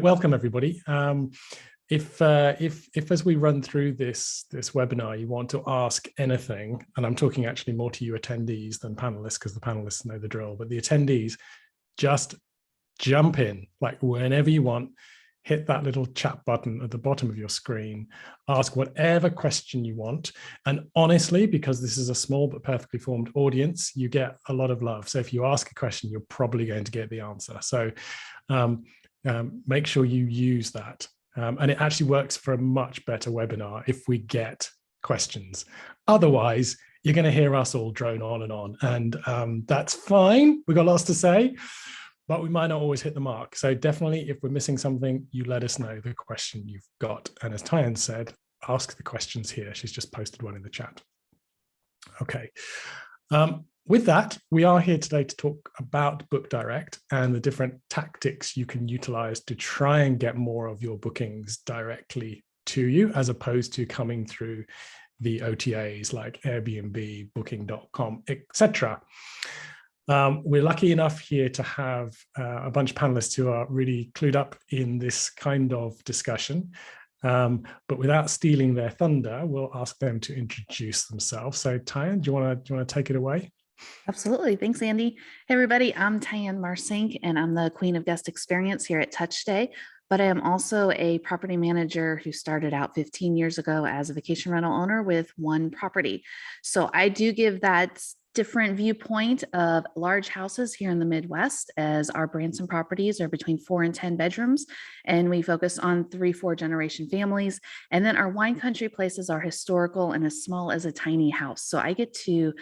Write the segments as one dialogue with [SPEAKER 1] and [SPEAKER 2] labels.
[SPEAKER 1] Welcome everybody. If as we run through this webinar, you want to ask anything, and I'm talking actually more to you attendees than panelists, because the panelists know the drill, but the attendees, just jump in, like whenever you want, hit that little chat button at the bottom of your screen, ask whatever question you want. And honestly, because this is a small but perfectly formed audience, you get a lot of love. So if you ask a question, you're probably going to get the answer. So make sure you use that. And it actually works for a much better webinar if we get questions. Otherwise, you're going to hear us all drone on, and that's fine. We've got lots to say, but we might not always hit the mark. So definitely, if we're missing something, you let us know the question you've got. And as Tyann said, ask the questions here. She's just posted one in the chat. Okay. With that, we are here today to talk about Book Direct and the different tactics you can utilize to try and get more of your bookings directly to you, as opposed to coming through the OTAs like Airbnb, Booking.com, etc. We're lucky enough here to have a bunch of panelists who are really clued up in this kind of discussion. But without stealing their thunder, we'll ask them to introduce themselves. So Tyann, do you want to take it away?
[SPEAKER 2] Absolutely. Thanks, Andy. Hey, everybody. I'm Tyann Marsink, and I'm the Queen of Guest Experience here at TouchStay. But I am also a property manager who started out 15 years ago as a vacation rental owner with one property. So I do give that different viewpoint of large houses here in the Midwest, as our Branson properties are between 4 and 10 bedrooms, and we focus on 3-4 generation families. And then our wine country places are historical and as small as a tiny house. So I get to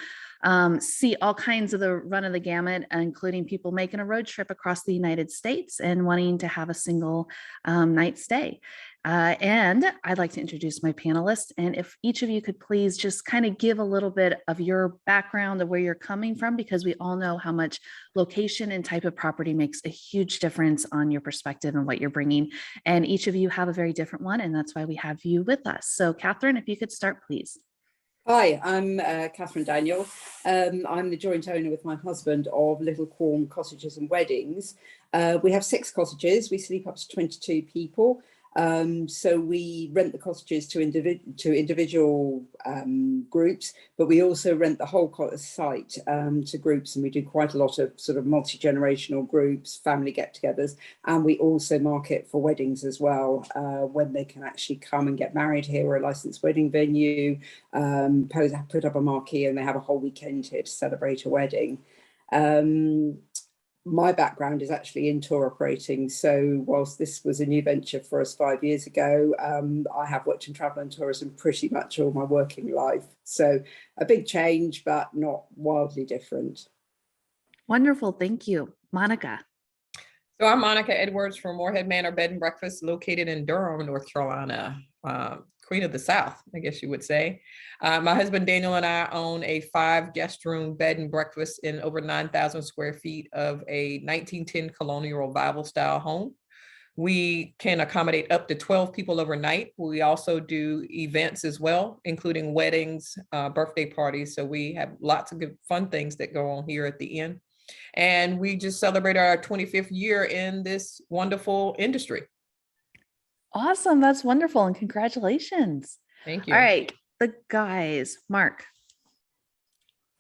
[SPEAKER 2] see all kinds of the run of the gamut, including people making a road trip across the United States and wanting to have a single night stay. And I'd like to introduce my panelists. And if each of you could please just kind of give a little bit of your background of where you're coming from, because we all know how much location and type of property makes a huge difference on your perspective and what you're bringing. And each of you have a very different one, and that's why we have you with us. So Katherine, if you could start, please.
[SPEAKER 3] Hi, I'm Katherine Daniel. I'm the joint owner with my husband of Little Quarme Cottages and Weddings. We have 6 cottages. We sleep up to 22 people. So we rent the cottages to individual groups, but we also rent the whole site to groups, and we do quite a lot of sort of multi-generational groups, family get-togethers, and we also market for weddings as well, when they can actually come and get married here. We're a licensed wedding venue, put up a marquee, and they have a whole weekend here to celebrate a wedding. My background is actually in tour operating, so whilst this was a new venture for us 5 years ago, I have worked in travel and tourism pretty much all my working life. So a big change, but not wildly different.
[SPEAKER 2] Wonderful. Thank you. Monica.
[SPEAKER 4] So I'm Monica Edwards from Morehead Manor Bed and Breakfast, located in Durham, North Carolina. Queen of the South, I guess you would say. My husband Daniel and I own a 5 guest room bed and breakfast in over 9,000 square feet of a 1910 colonial Bible style home. We can accommodate up to 12 people overnight. We also do events as well, including weddings, birthday parties. So we have lots of good fun things that go on here at the inn. And we just celebrated our 25th year in this wonderful industry.
[SPEAKER 2] Awesome. That's wonderful. And congratulations.
[SPEAKER 4] Thank you.
[SPEAKER 2] All right. The guys, Mark.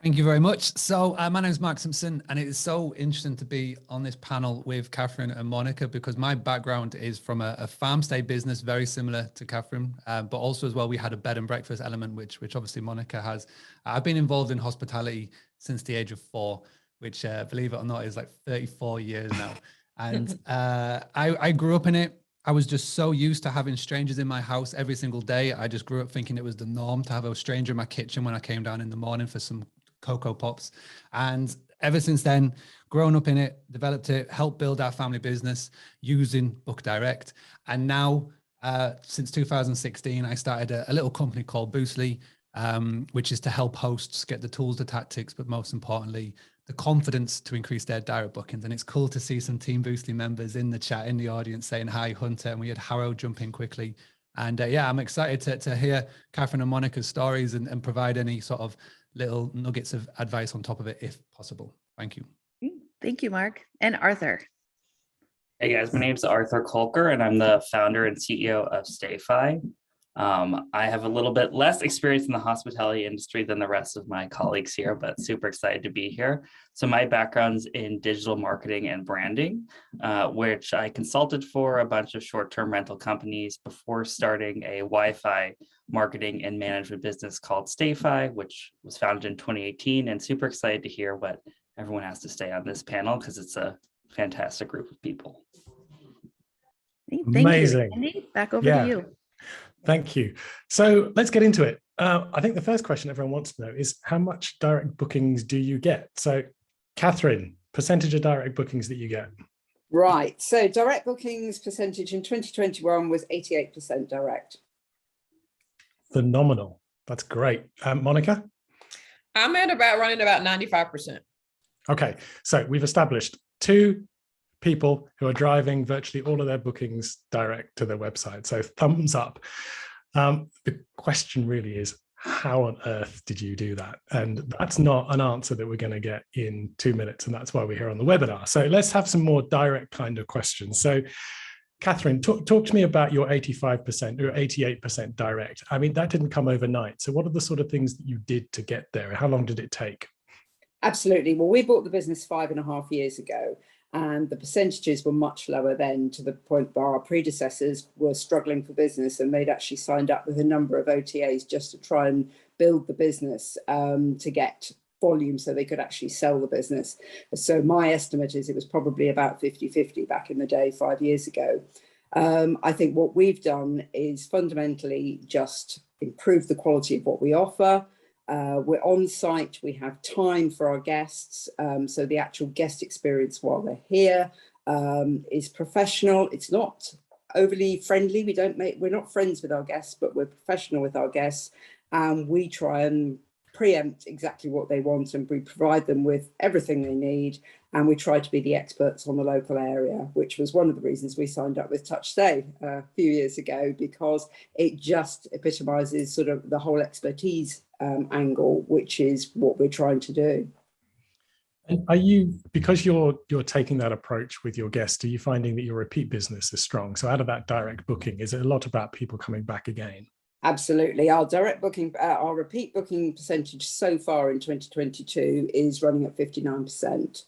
[SPEAKER 5] Thank you very much. So my name is Mark Simpson, and it is so interesting to be on this panel with Katherine and Monica, because my background is from a farm stay business, very similar to Katherine, but also as well, we had a bed and breakfast element, which obviously Monica has. I've been involved in hospitality since the age of 4, which believe it or not is like 34 years now. And I grew up in it. I was just so used to having strangers in my house every single day. I just grew up thinking it was the norm to have a stranger in my kitchen when I came down in the morning for some Cocoa Pops. And ever since then, grown up in it, developed it, helped build our family business using Book Direct. And now, since 2016, I started a little company called Boosly, which is to help hosts get the tools, the tactics, but most importantly, the confidence to increase their direct bookings. And it's cool to see some Team Boosly members in the chat, in the audience saying hi, Hunter, and we had Harold jump in quickly. And yeah, I'm excited to hear Katherine and Monica's stories and provide any sort of little nuggets of advice on top of it, if possible. Thank you.
[SPEAKER 2] Thank you, Mark. And Arthur.
[SPEAKER 6] Hey guys, my name's Arthur Colker and I'm the founder and CEO of StayFi. I have a little bit less experience in the hospitality industry than the rest of my colleagues here, but super excited to be here. So my background's in digital marketing and branding, which I consulted for a bunch of short-term rental companies before starting a Wi-Fi marketing and management business called StayFi, which was founded in 2018, and super excited to hear what everyone has to say on this panel because it's a fantastic group of people.
[SPEAKER 2] Thank
[SPEAKER 1] Amazing.
[SPEAKER 2] you. Andy, back over to you.
[SPEAKER 1] Thank you. So let's get into it. I think the first question everyone wants to know is how much direct bookings do you get? So Katherine, percentage of direct bookings that you get.
[SPEAKER 3] Right. So direct bookings percentage in 2021 was 88% direct.
[SPEAKER 1] Phenomenal. That's great. Monica?
[SPEAKER 4] I'm running about 95%.
[SPEAKER 1] Okay. So we've established 2 people who are driving virtually all of their bookings direct to their website. So thumbs up. The question really is, how on earth did you do that? And that's not an answer that we're going to get in 2 minutes. And that's why we're here on the webinar. So let's have some more direct kind of questions. So Katherine, talk to me about your 85% or 88% direct. I mean, that didn't come overnight. So what are the sort of things that you did to get there? How long did it take?
[SPEAKER 3] Absolutely. Well, we bought the business 5.5 years ago. And the percentages were much lower then, to the point where our predecessors were struggling for business and they'd actually signed up with a number of OTAs just to try and build the business to get volume so they could actually sell the business. So my estimate is it was probably about 50-50 back in the day, 5 years ago. I think what we've done is fundamentally just improve the quality of what we offer. We're on site, we have time for our guests, so the actual guest experience while they're here is professional. It's not overly friendly. We're not friends with our guests, but we're professional with our guests, and we try and preempt exactly what they want, and we provide them with everything they need, and we try to be the experts on the local area, which was one of the reasons we signed up with TouchStay a few years ago, because it just epitomizes sort of the whole expertise angle, which is what we're trying to do.
[SPEAKER 1] And are you, because you're taking that approach with your guests, are you finding that your repeat business is strong? So out of that direct booking, is it a lot about people coming back again?
[SPEAKER 3] Absolutely. Our direct booking, our repeat booking percentage so far in 2022 is running at 59%.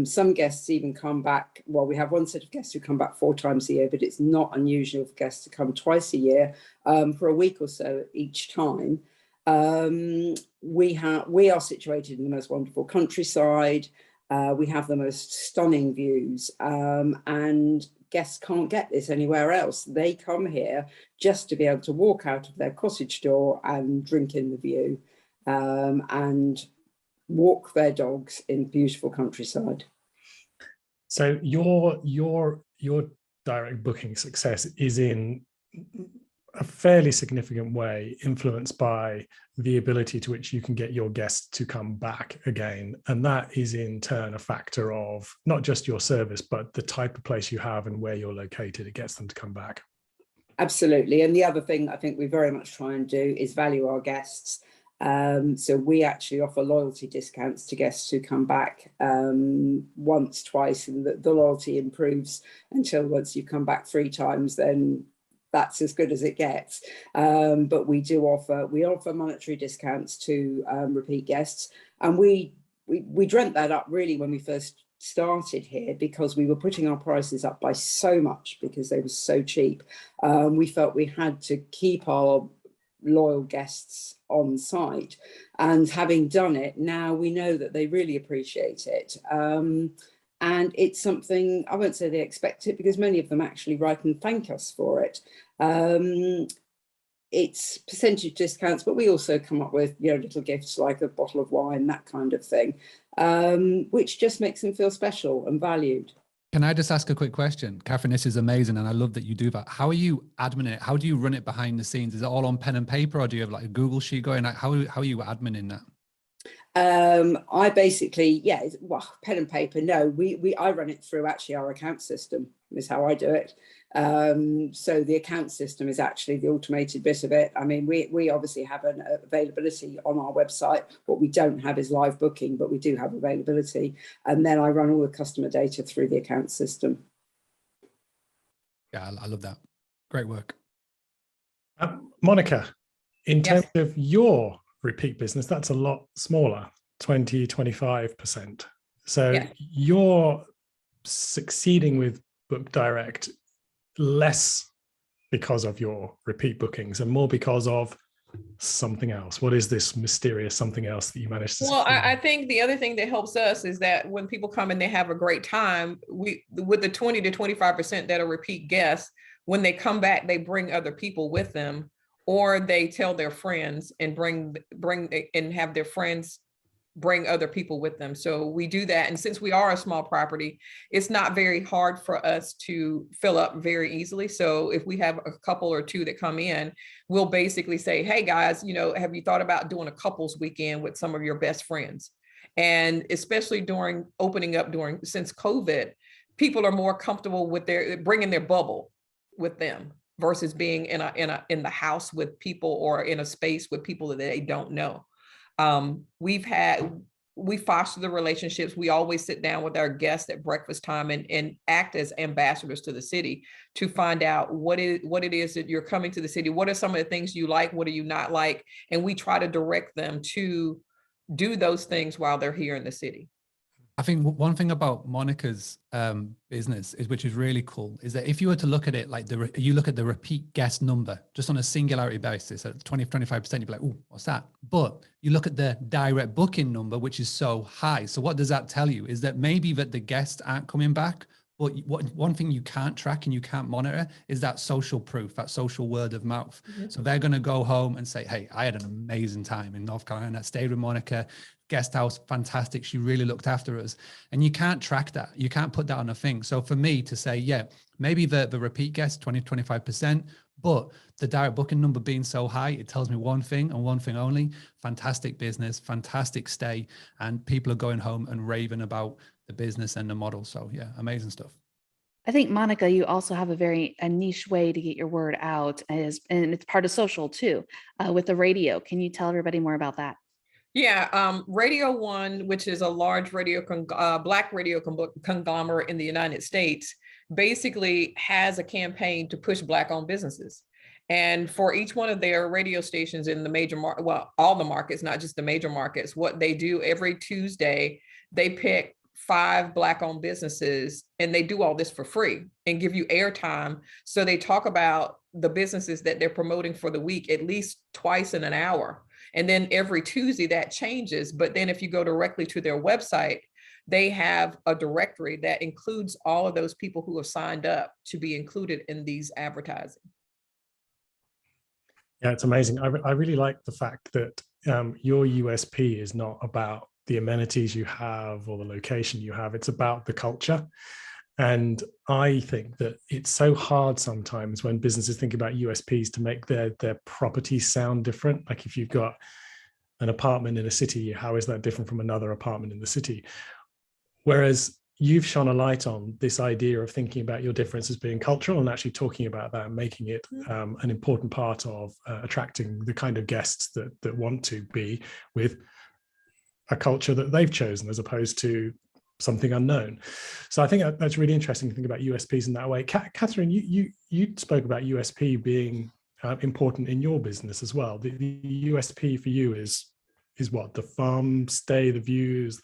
[SPEAKER 3] Some guests even come back. Well, we have one set of guests who come back 4 times a year, but it's not unusual for guests to come twice a year for a week or so each time. We are situated in the most wonderful countryside. We have the most stunning views, and guests can't get this anywhere else. They come here just to be able to walk out of their cottage door and drink in the view, and walk their dogs in beautiful countryside.
[SPEAKER 1] So your direct booking success is in a fairly significant way influenced by the ability to which you can get your guests to come back again. And that is in turn a factor of not just your service, but the type of place you have and where you're located. It gets them to come back. Absolutely. And the other thing I think we very much try and do is value our guests. So we actually offer loyalty discounts to guests who come back once, twice, and the loyalty improves until once you come back 3 times, then that's as good as it gets. But we offer monetary discounts to repeat guests, and we dreamt that up really when we first started here, because we were putting our prices up by so much because they were so cheap. We felt we had to keep our loyal guests on site, and having done it, now we know that they really appreciate it. And it's something, I won't say they expect it, because many of them actually write and thank us for it. It's percentage discounts, but we also come up with, little gifts like a bottle of wine, that kind of thing, which just makes them feel special and valued.
[SPEAKER 5] Can I just ask a quick question? Katherine, this is amazing, and I love that you do that. How are you adminning it? How do you run it behind the scenes? Is it all on pen and paper, or do you have like a Google sheet going? How are you adminning that?
[SPEAKER 3] I basically, pen and paper. No, I run it through actually our account system is how I do it. So the account system is actually the automated bit of it. I mean, we obviously have an availability on our website. What we don't have is live booking, but we do have availability. And then I run all the customer data through the account system.
[SPEAKER 5] Yeah, I love that. Great work.
[SPEAKER 1] Monica, in terms
[SPEAKER 4] Yes.
[SPEAKER 1] of your repeat business, that's a lot smaller, 20, 25%. So
[SPEAKER 4] Yes.
[SPEAKER 1] you're succeeding with Book Direct less because of your repeat bookings and more because of something else. What is this mysterious something else that you managed to
[SPEAKER 4] Well,
[SPEAKER 1] succeed
[SPEAKER 4] I
[SPEAKER 1] in?
[SPEAKER 4] think the other thing that helps us is that when people come and they have a great time, we, with the 20 to 25% that are repeat guests, when they come back, they bring other people with them, or they tell their friends and bring and have their friends bring other people with them. So we do that. And since we are a small property, it's not very hard for us to fill up very easily. So if we have a couple or two that come in, we'll basically say, hey guys, you know, have you thought about doing a couples weekend with some of your best friends? And especially during opening up since COVID, people are more comfortable with bringing their bubble with them versus being in the house with people or in a space with people that they don't know. We foster the relationships. We always sit down with our guests at breakfast time and act as ambassadors to the city to find out what it is that you're coming to the city. What are some of the things you like? What do you not like? And we try to direct them to do those things while they're here in the city.
[SPEAKER 5] I think one thing about Monica's business which is really cool, is that if you were to look at it like you look at the repeat guest number just on a singularity basis at 20-25%, you'd be like, oh, what's that? But you look at the direct booking number, which is so high. So what does that tell you? Is that maybe that the guests aren't coming back, but one thing you can't track and you can't monitor is that social proof, that social word of mouth. Mm-hmm. So they're going to go home and say, hey, I had an amazing time in North Carolina. I stayed with Monica, guest house, fantastic. She really looked after us. And you can't track that. You can't put that on a thing. So for me to say, yeah, maybe the repeat guests, 20-25%, but the direct booking number being so high, it tells me one thing and one thing only: fantastic business, fantastic stay, and people are going home and raving about the business and the model. So yeah, amazing stuff.
[SPEAKER 2] I think, Monica, you also have a niche way to get your word out, and it's part of social too, with the radio. Can you tell everybody more about that?
[SPEAKER 4] Yeah, Radio One, which is a large Black radio conglomerate in the United States, basically has a campaign to push Black-owned businesses. And for each one of their radio stations in the major market, well, all the markets, not just the major markets, what they do every Tuesday, they pick 5 Black-owned businesses, and they do all this for free and give you airtime. So they talk about the businesses that they're promoting for the week at least twice in an hour. And then every Tuesday that changes. But then if you go directly to their website, they have a directory that includes all of those people who have signed up to be included in these advertising.
[SPEAKER 1] Yeah, it's amazing. I really like the fact that your USP is not about the amenities you have or the location you have. It's about the culture. And I think that it's so hard sometimes when businesses think about USPs to make their properties sound different. Like if you've got an apartment in a city, how is that different from another apartment in the city? Whereas you've shone a light on this idea of thinking about your difference as being cultural and actually talking about that and making it an important part of attracting the kind of guests that want to be with a culture that they've chosen as opposed to something unknown. So I think that's really interesting to think about USPs in that way. Katherine, you spoke about USP being important in your business as well. The USP for you is what? The farm stay, the views,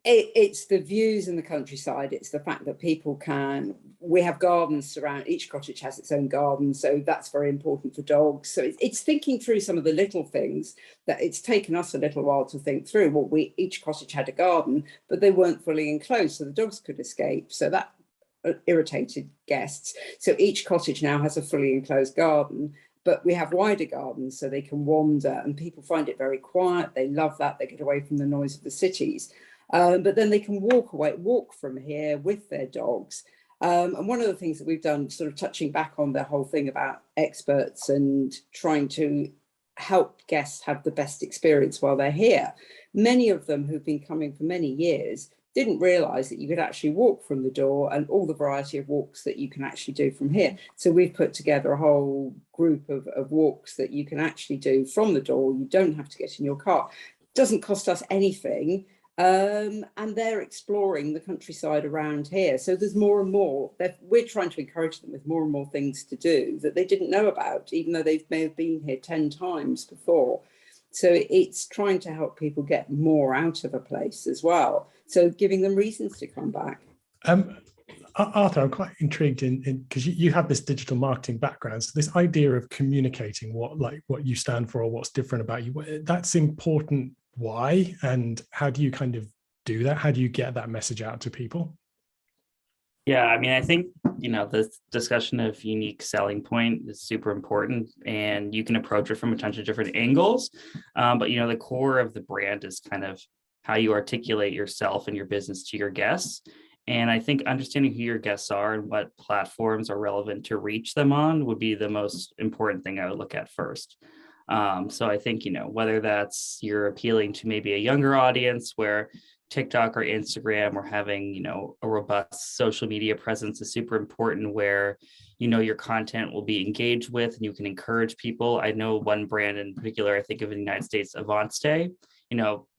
[SPEAKER 3] It's the views in the countryside. It's the fact that people we have gardens surround, each cottage has its own garden. So that's very important for dogs. So it's thinking through some of the little things that it's taken us a little while to think through. Well, each cottage had a garden, but they weren't fully enclosed, so the dogs could escape. So that irritated guests. So each cottage now has a fully enclosed garden, but we have wider gardens so they can wander, and people find it very quiet. They love that. They get away from the noise of the cities. But then they can walk from here with their dogs. And one of the things that we've done, sort of touching back on the whole thing about experts and trying to help guests have the best experience while they're here. Many of them who've been coming for many years didn't realise that you could actually walk from the door and all the variety of walks that you can actually do from here. So we've put together a whole group of walks that you can actually do from the door. You don't have to get in your car. It doesn't cost us anything. And they're exploring the countryside around here. So there's more and more. We're trying to encourage them with more and more things to do that they didn't know about, even though they may have been here 10 times before. So it's trying to help people get more out of a place as well. So giving them reasons to come back.
[SPEAKER 1] Arthur, I'm quite intrigued in because you have this digital marketing background. So this idea of communicating what you stand for or what's different about you, that's important. Why? And how do you kind of do that? How do you get that message out to people?
[SPEAKER 6] Yeah, I mean, I think, the discussion of unique selling point is super important, and you can approach it from a bunch of different angles. But, the core of the brand is kind of how you articulate yourself and your business to your guests. And I think understanding who your guests are and what platforms are relevant to reach them on would be the most important thing I would look at first. So I think, whether that's you're appealing to maybe a younger audience where TikTok or Instagram or having, a robust social media presence is super important, where, your content will be engaged with and you can encourage people. I know one brand in particular, I think of in the United States, AvantStay,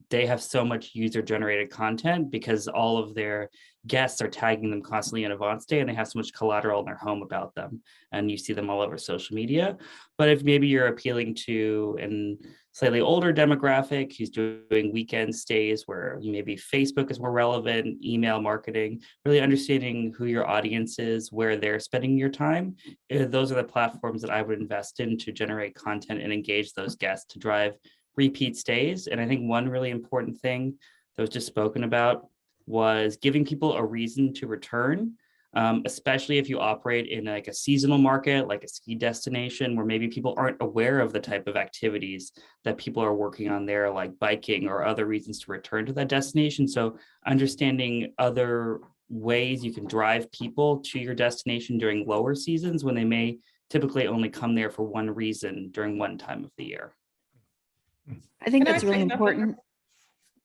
[SPEAKER 6] they have so much user generated content because all of their guests are tagging them constantly in AvantStay, and they have so much collateral in their home about them, and you see them all over social media. But if maybe you're appealing to a slightly older demographic who's doing weekend stays where maybe Facebook is more relevant, email marketing, really understanding who your audience is, where they're spending your time, those are the platforms that I would invest in to generate content and engage those guests to drive repeat stays. And I think one really important thing that was just spoken about was giving people a reason to return, especially if you operate in like a seasonal market, like a ski destination, where maybe people aren't aware of the type of activities that people are working on there, like biking or other reasons to return to that destination. So understanding other ways you can drive people to your destination during lower seasons when they may typically only come there for one reason during one time of the year.
[SPEAKER 2] I think
[SPEAKER 4] Can
[SPEAKER 2] that's
[SPEAKER 4] I
[SPEAKER 2] really
[SPEAKER 4] say something?
[SPEAKER 2] important.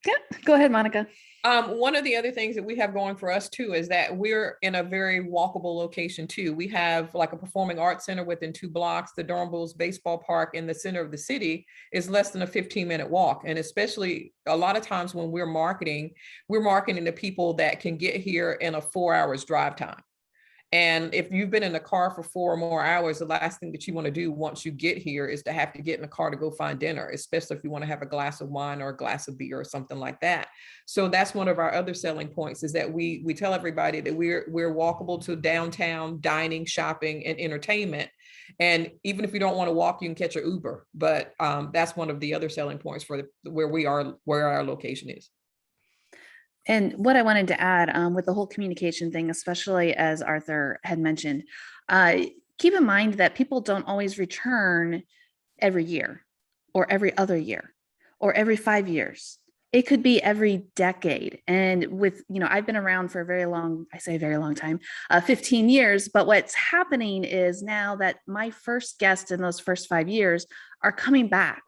[SPEAKER 2] Yeah, go ahead, Monica.
[SPEAKER 4] One of the other things that we have going for us too is that we're in a very walkable location too. We have like a performing arts center within 2 blocks. The Durham Bulls baseball park in the center of the city is less than a 15-minute walk. And especially a lot of times when we're marketing to people that can get here in a 4 hours drive time. And if you've been in the car for 4 or more hours, the last thing that you want to do once you get here is to have to get in the car to go find dinner, especially if you want to have a glass of wine or a glass of beer or something like that. So that's one of our other selling points, is that we tell everybody that we're walkable to downtown dining, shopping, and entertainment. And even if you don't want to walk, you can catch an Uber. But that's one of the other selling points for where our location is.
[SPEAKER 2] And what I wanted to add with the whole communication thing, especially as Arthur had mentioned, keep in mind that people don't always return every year or every other year or every 5 years. It could be every decade. And with, I've been around for I say a very long time, 15 years. But what's happening is now that my first guests in those first 5 years are coming back.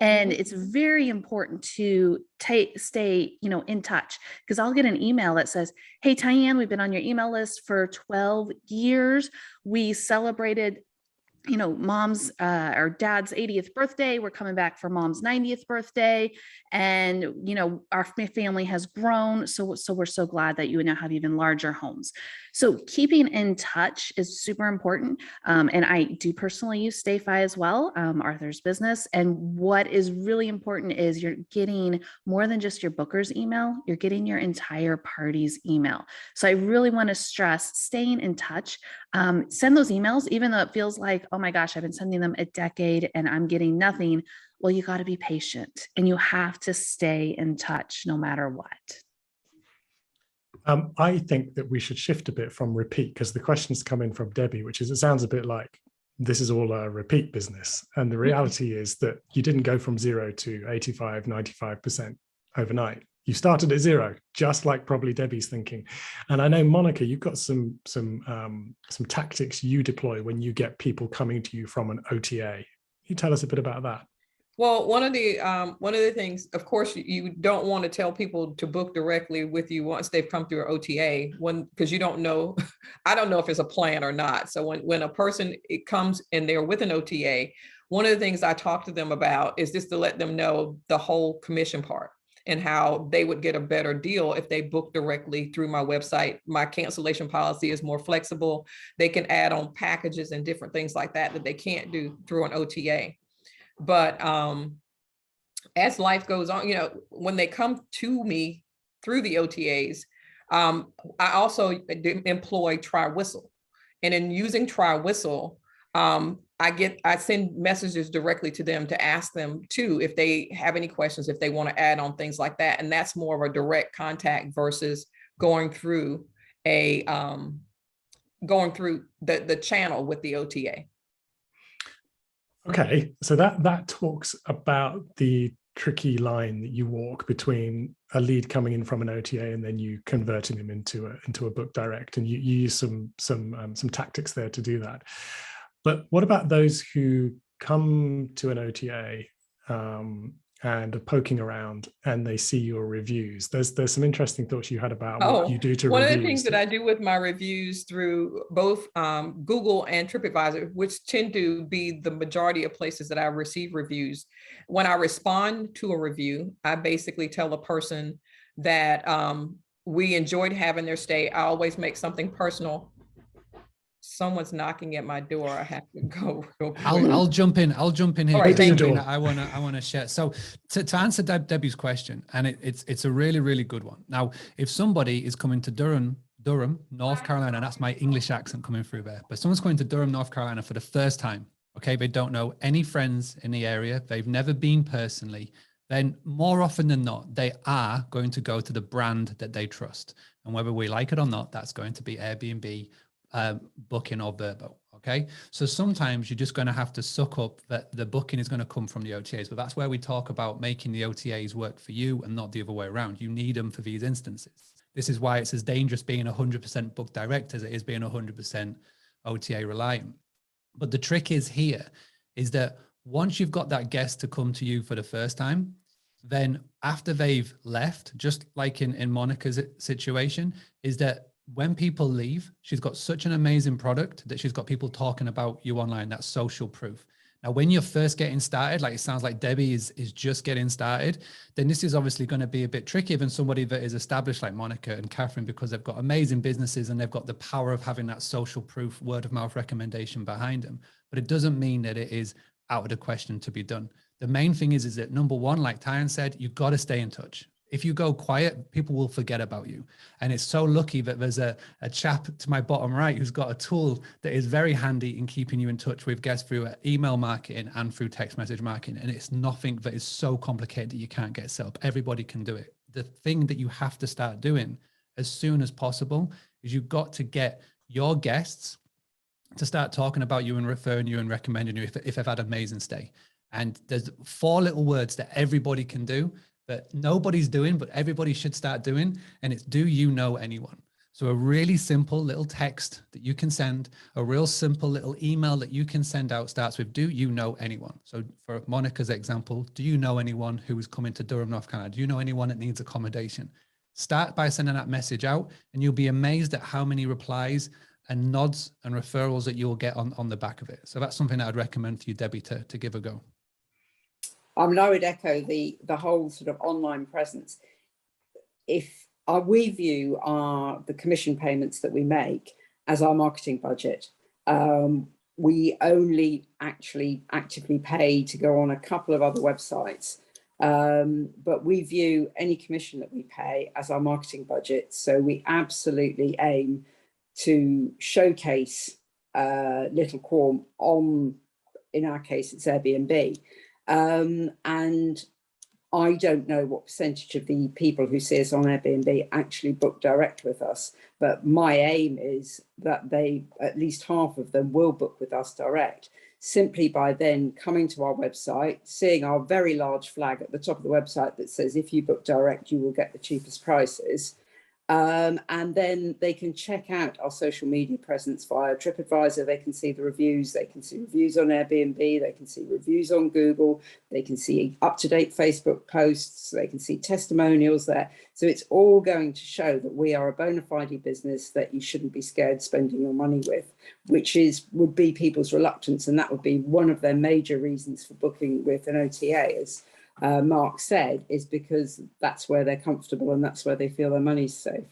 [SPEAKER 2] And it's very important to stay, in touch, because I'll get an email that says, "Hey, Tyann, we've been on your email list for 12 years. We celebrated, mom's or dad's 80th birthday. We're coming back for mom's 90th birthday. And, our family has grown. So we're so glad that you now have even larger homes." So keeping in touch is super important. And I do personally use StayFi as well, Arthur's business. And what is really important is you're getting more than just your booker's email, you're getting your entire party's email. So I really want to stress staying in touch. Send those emails, even though it feels like, oh my gosh, I've been sending them a decade and I'm getting nothing. Well, you got to be patient and you have to stay in touch no matter what.
[SPEAKER 1] I think that we should shift a bit from repeat, because the questions come in from Debbie, which is, it sounds a bit like this is all a repeat business. And the reality is that you didn't go from 0 to 85, 95% overnight. You started at 0, just like probably Debbie's thinking. And I know, Monica, you've got some tactics you deploy when you get people coming to you from an OTA. Can you tell us a bit about that?
[SPEAKER 4] Well, one of the things, of course, you don't want to tell people to book directly with you once they've come through an OTA, because you don't know, I don't know if it's a plan or not. So when a person comes and they're with an OTA, one of the things I talk to them about is just to let them know the whole commission part. and how they would get a better deal if they book directly through my website. My cancellation policy is more flexible. They can add on packages and different things like that that they can't do through an OTA. But as life goes on, you know, when they come to me through the OTAs, I also employ Try Whistle. And in using Try Whistle, I send messages directly to them to ask them too, if they have any questions, if they want to add on things like that. And that's more of a direct contact versus going through the channel with the OTA.
[SPEAKER 1] Okay, so that talks about the tricky line that you walk between a lead coming in from an OTA and then you converting them into a book direct, and you use some tactics there to do that. But what about those who come to an OTA and are poking around and they see your reviews? There's some interesting thoughts you had about what you do to
[SPEAKER 4] one
[SPEAKER 1] reviews.
[SPEAKER 4] Of the things that I do with my reviews through both Google and TripAdvisor, which tend to be the majority of places that I receive reviews, when I respond to a review, I basically tell a person that we enjoyed having their stay. I always make something personal. Someone's knocking at my door. I have to go real quick.
[SPEAKER 5] I'll jump in. I'll jump in here.
[SPEAKER 4] Right, thank
[SPEAKER 5] you. I want to share. So to answer Debbie's question, and it's a really, really good one. Now, if somebody is coming to Durham, North Carolina, that's my English accent coming through there, but someone's going to Durham, North Carolina for the first time, okay, they don't know any friends in the area, they've never been personally, then more often than not, they are going to go to the brand that they trust. And whether we like it or not, that's going to be Airbnb, Booking or Vrbo. Okay, so sometimes you're just going to have to suck up that the booking is going to come from the OTAs, but that's where we talk about making the OTAs work for you and not the other way around. You need them for these instances. This is why it's as dangerous being 100% book direct as it is being 100% OTA reliant. But the trick is here is that once you've got that guest to come to you for the first time, then after they've left, just like in Monica's situation, is that when people leave, she's got such an amazing product that she's got people talking about you online. That's social proof. Now, when you're first getting started, like it sounds like Debbie is just getting started, then this is obviously going to be a bit trickier than somebody that is established like Monica and Katherine, because they've got amazing businesses and they've got the power of having that social proof word of mouth recommendation behind them. But it doesn't mean that it is out of the question to be done. The main thing is that number one, like Tyan said, you've got to stay in touch. If you go quiet, people will forget about you. And it's so lucky that there's a chap to my bottom right who's got a tool that is very handy in keeping you in touch with guests through email marketing and through text message marketing. And it's nothing that is so complicated that you can't get set up. Everybody can do it. The thing that you have to start doing as soon as possible is you've got to get your guests to start talking about you and referring you and recommending you if they've had an amazing stay. And there's 4 little words that everybody can do that nobody's doing, but everybody should start doing. And it's, do you know anyone? So a really simple little text that you can send, a real simple little email that you can send out starts with, do you know anyone? So for Monica's example, do you know anyone who is coming to Durham, North Carolina? Do you know anyone that needs accommodation? Start by sending that message out and you'll be amazed at how many replies and nods and referrals that you'll get on the back of it. So that's something that I'd recommend for you, Debbie, to give a go.
[SPEAKER 3] I would echo the whole sort of online presence. If we view the commission payments that we make as our marketing budget, we only actually actively pay to go on a couple of other websites, but we view any commission that we pay as our marketing budget. So we absolutely aim to showcase Little Quarme on, in our case, it's Airbnb. And I don't know what percentage of the people who see us on Airbnb actually book direct with us, but my aim is that at least half of them will book with us direct, simply by then coming to our website, seeing our very large flag at the top of the website that says, if you book direct, you will get the cheapest prices. And then they can check out our social media presence via TripAdvisor. They can see the reviews, they can see reviews on Airbnb, they can see reviews on Google, they can see up-to-date Facebook posts, they can see testimonials there. So it's all going to show that we are a bona fide business that you shouldn't be scared spending your money with, which would be people's reluctance. And that would be one of their major reasons for booking with an OTA is, Mark said, is because that's where they're comfortable and that's where they feel their money's safe.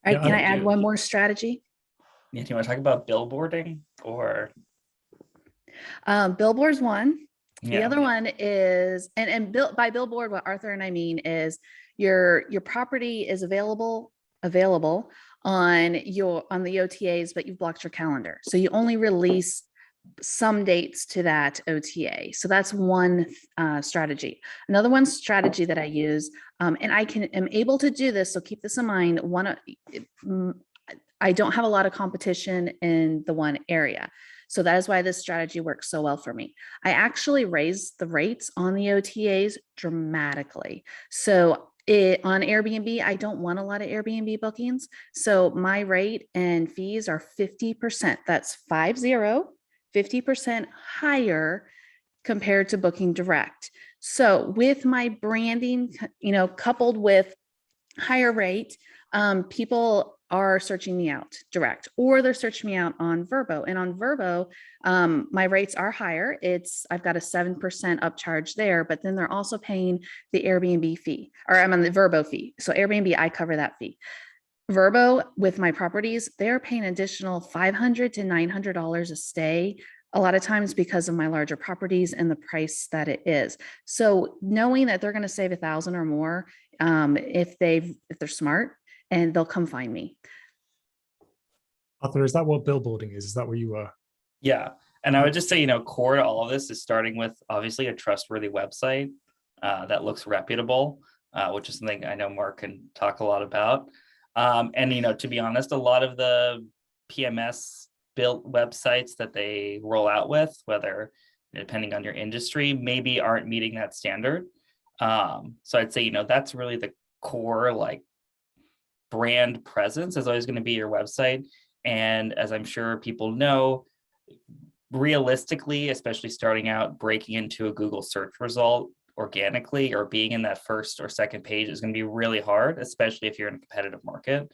[SPEAKER 2] All right,
[SPEAKER 1] Yeah,
[SPEAKER 2] can I add one more strategy?
[SPEAKER 6] Yeah, do you want to talk about billboarding or?
[SPEAKER 2] Billboard's one. The
[SPEAKER 6] Yeah.
[SPEAKER 2] other one is, and by billboard, what Arthur and I mean is your property is available on the OTAs, but you've blocked your calendar. So you only release some dates to that OTA. So that's one strategy. Another one strategy that I use, and am able to do this, so keep this in mind. I don't have a lot of competition in the one area. So that is why this strategy works so well for me. I actually raise the rates on the OTAs dramatically. So on Airbnb, I don't want a lot of Airbnb bookings. So my rate and fees are 50%. That's 50% higher compared to booking direct. So with my branding, coupled with higher rate, people are searching me out direct, or they're searching me out on Vrbo. And on Vrbo, my rates are higher. I've got a 7% upcharge there, but then they're also paying the Airbnb fee, or I'm on the Vrbo fee. So Airbnb, I cover that fee. Vrbo, with my properties, they're paying additional $500 to $900 a stay, a lot of times because of my larger properties and the price that it is. So knowing that they're going to save $1,000 or more, if they're smart, and they'll come find me.
[SPEAKER 1] Arthur, is that what billboarding is? Is that where you were?
[SPEAKER 6] Yeah. And I would just say, core to all of this is starting with obviously a trustworthy website that looks reputable, which is something I know Mark can talk a lot about. And, to be honest, a lot of the PMS built websites that they roll out with, whether depending on your industry, maybe aren't meeting that standard. So I'd say, that's really the core, like, brand presence is always going to be your website. And as I'm sure people know, realistically, especially starting out, breaking into a Google search result organically or being in that first or second page is going to be really hard, especially if you're in a competitive market.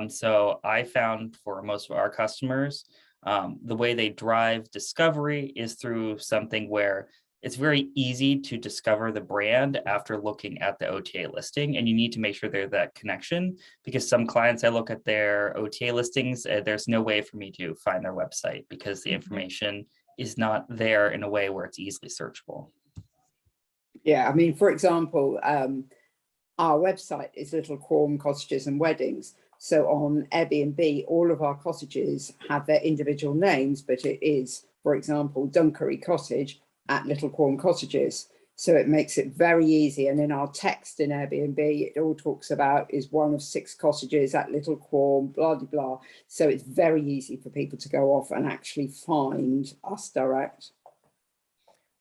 [SPEAKER 6] So I found for most of our customers, the way they drive discovery is through something where it's very easy to discover the brand after looking at the OTA listing, and you need to make sure there's that connection, because some clients, I look at their OTA listings, there's no way for me to find their website because the information is not there in a way where it's easily searchable.
[SPEAKER 3] Yeah, I mean, for example, our website is Little Quarme Cottages and Weddings. So on Airbnb, all of our cottages have their individual names, but it is, for example, Dunkery Cottage at Little Quarme Cottages. So it makes it very easy. And in our text in Airbnb, it all talks about is one of 6 cottages at Little Quarme, blah, blah, blah. So it's very easy for people to go off and actually find us direct.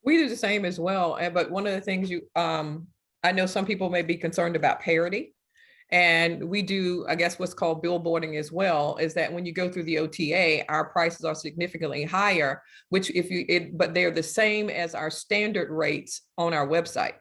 [SPEAKER 4] We do the same as well. But one of the things I know some people may be concerned about parity. And we do, I guess, what's called billboarding as well, is that when you go through the OTA, our prices are significantly higher, which but they're the same as our standard rates on our website.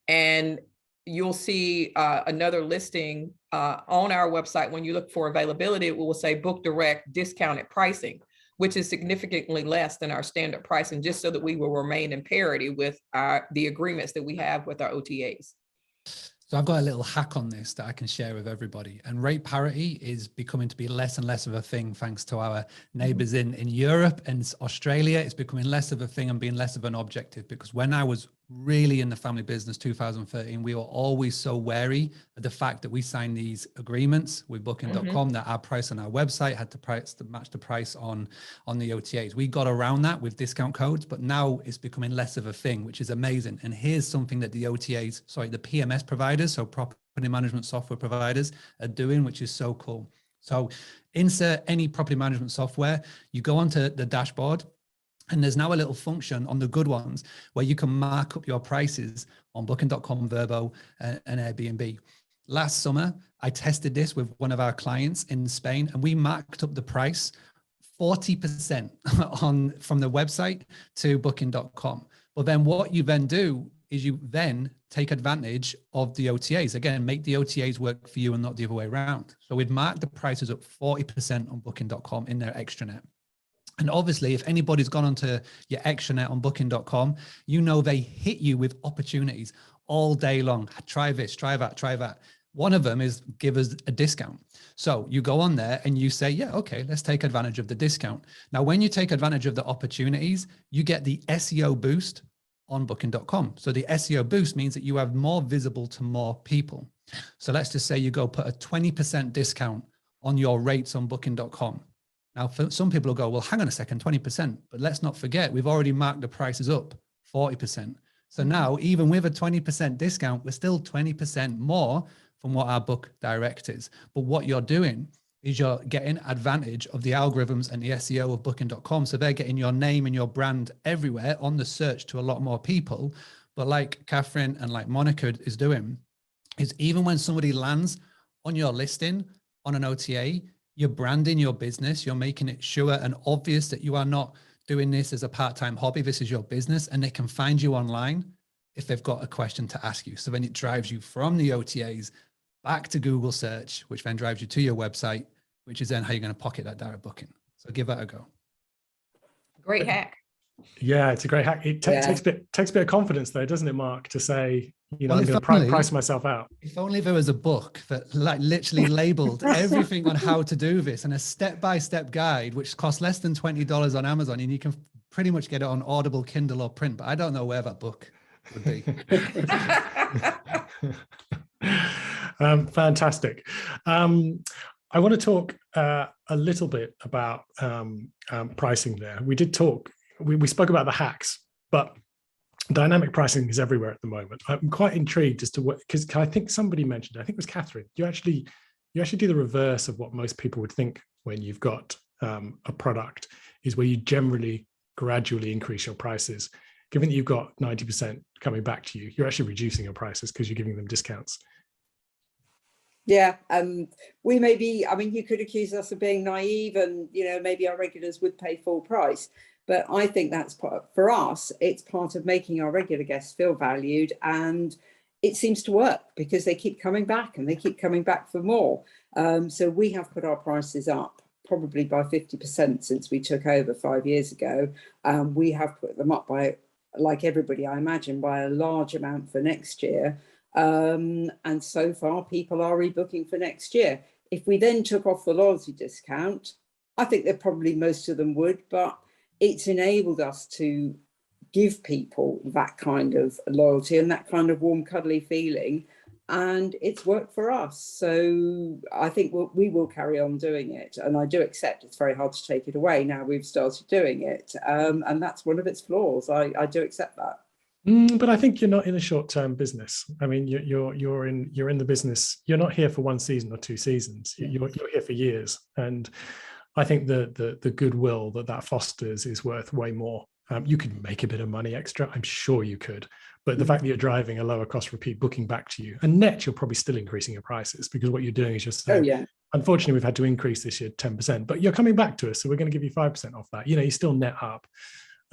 [SPEAKER 4] And you'll see another listing on our website. When you look for availability, it will say book direct discounted pricing, which is significantly less than our standard pricing, just so that we will remain in parity with the agreements that we have with our OTAs.
[SPEAKER 5] So I've got a little hack on this that I can share with everybody. And rate parity is becoming to be less and less of a thing thanks to our neighbors in Europe and Australia. It's becoming less of a thing and being less of an objective, because when I was really in the family business, 2013, we were always so wary of the fact that we signed these agreements with booking.com that our price on our website had to match the price on the OTAs. We got around that with discount codes, but now it's becoming less of a thing, which is amazing. And here's something that the PMS providers, so property management software providers, are doing, which is so cool. So insert any property management software, you go onto the dashboard, and there's now a little function on the good ones where you can mark up your prices on booking.com, Vrbo, and Airbnb. Last summer, I tested this with one of our clients in Spain, and we marked up the price 40% from the website to booking.com. But then what you then do is you then take advantage of the OTAs. Again, make the OTAs work for you and not the other way around. So we'd mark the prices up 40% on booking.com in their extranet. And obviously, if anybody's gone onto your extranet on booking.com, you know they hit you with opportunities all day long. Try this, try that, try that. One of them is give us a discount. So you go on there and you say, yeah, okay, let's take advantage of the discount. Now, when you take advantage of the opportunities, you get the SEO boost on booking.com. So the SEO boost means that you have more visible to more people. So let's just say you go put a 20% discount on your rates on booking.com. Now, for some people will go, well, hang on a second, 20%, but let's not forget, we've already marked the prices up 40%. So now, even with a 20% discount, we're still 20% more from what our book direct is. But what you're doing is you're getting advantage of the algorithms and the SEO of booking.com. So they're getting your name and your brand everywhere on the search to a lot more people. But like Katherine and like Monica is doing, is even when somebody lands on your listing on an OTA, you're branding your business, you're making it sure and obvious that you are not doing this as a part-time hobby. This is your business, and they can find you online if they've got a question to ask you. So then it drives you from the OTAs back to Google search, which then drives you to your website, which is then how you're going to pocket that direct booking. So give that a go.
[SPEAKER 4] Great hack.
[SPEAKER 1] Yeah, it's a great hack. It takes a bit of confidence though, doesn't it, Mark, to say, you know,
[SPEAKER 5] Well,
[SPEAKER 1] I'm going to price myself out.
[SPEAKER 5] If only there was a book that like literally labeled everything on how to do this, and a step-by-step guide, which costs less than $20 on Amazon, and you can pretty much get it on Audible, Kindle, or print, but I don't know where that book would be.
[SPEAKER 1] Fantastic. I want to talk a little bit about pricing there. We did talk, we spoke about the hacks, but dynamic pricing is everywhere at the moment. I'm quite intrigued as to what, because I think somebody mentioned, I think it was Katherine, you actually do the reverse of what most people would think when you've got a product, is where you generally gradually increase your prices. Given that you've got 90% coming back to you, you're actually reducing your prices because you're giving them discounts.
[SPEAKER 3] Yeah, we may be, I mean, you could accuse us of being naive and, you know, maybe our regulars would pay full price. But I think that's for us, it's part of making our regular guests feel valued. And it seems to work because they keep coming back and they keep coming back for more. So we have put our prices up probably by 50% since we took over 5 years ago. We have put them up by, like everybody, I imagine, by a large amount for next year. And so far, people are rebooking for next year. If we then took off the loyalty discount, I think that probably most of them would, but it's enabled us to give people that kind of loyalty and that kind of warm, cuddly feeling. And it's worked for us. So I think we will carry on doing it. And I do accept it's very hard to take it away now we've started doing it. And that's one of its flaws. I do accept that.
[SPEAKER 1] But I think you're not in a short-term business. I mean, you're in the business. You're not here for 1 season or 2 seasons. You're here for years. And I think the goodwill that fosters is worth way more. You could make a bit of money extra. I'm sure you could. But the fact that you're driving a lower cost repeat booking back to you, and net, you're probably still increasing your prices, because what you're doing is just saying, unfortunately, we've had to increase this year 10%, but you're coming back to us, so we're going to give you 5% off that. You know, you still net up.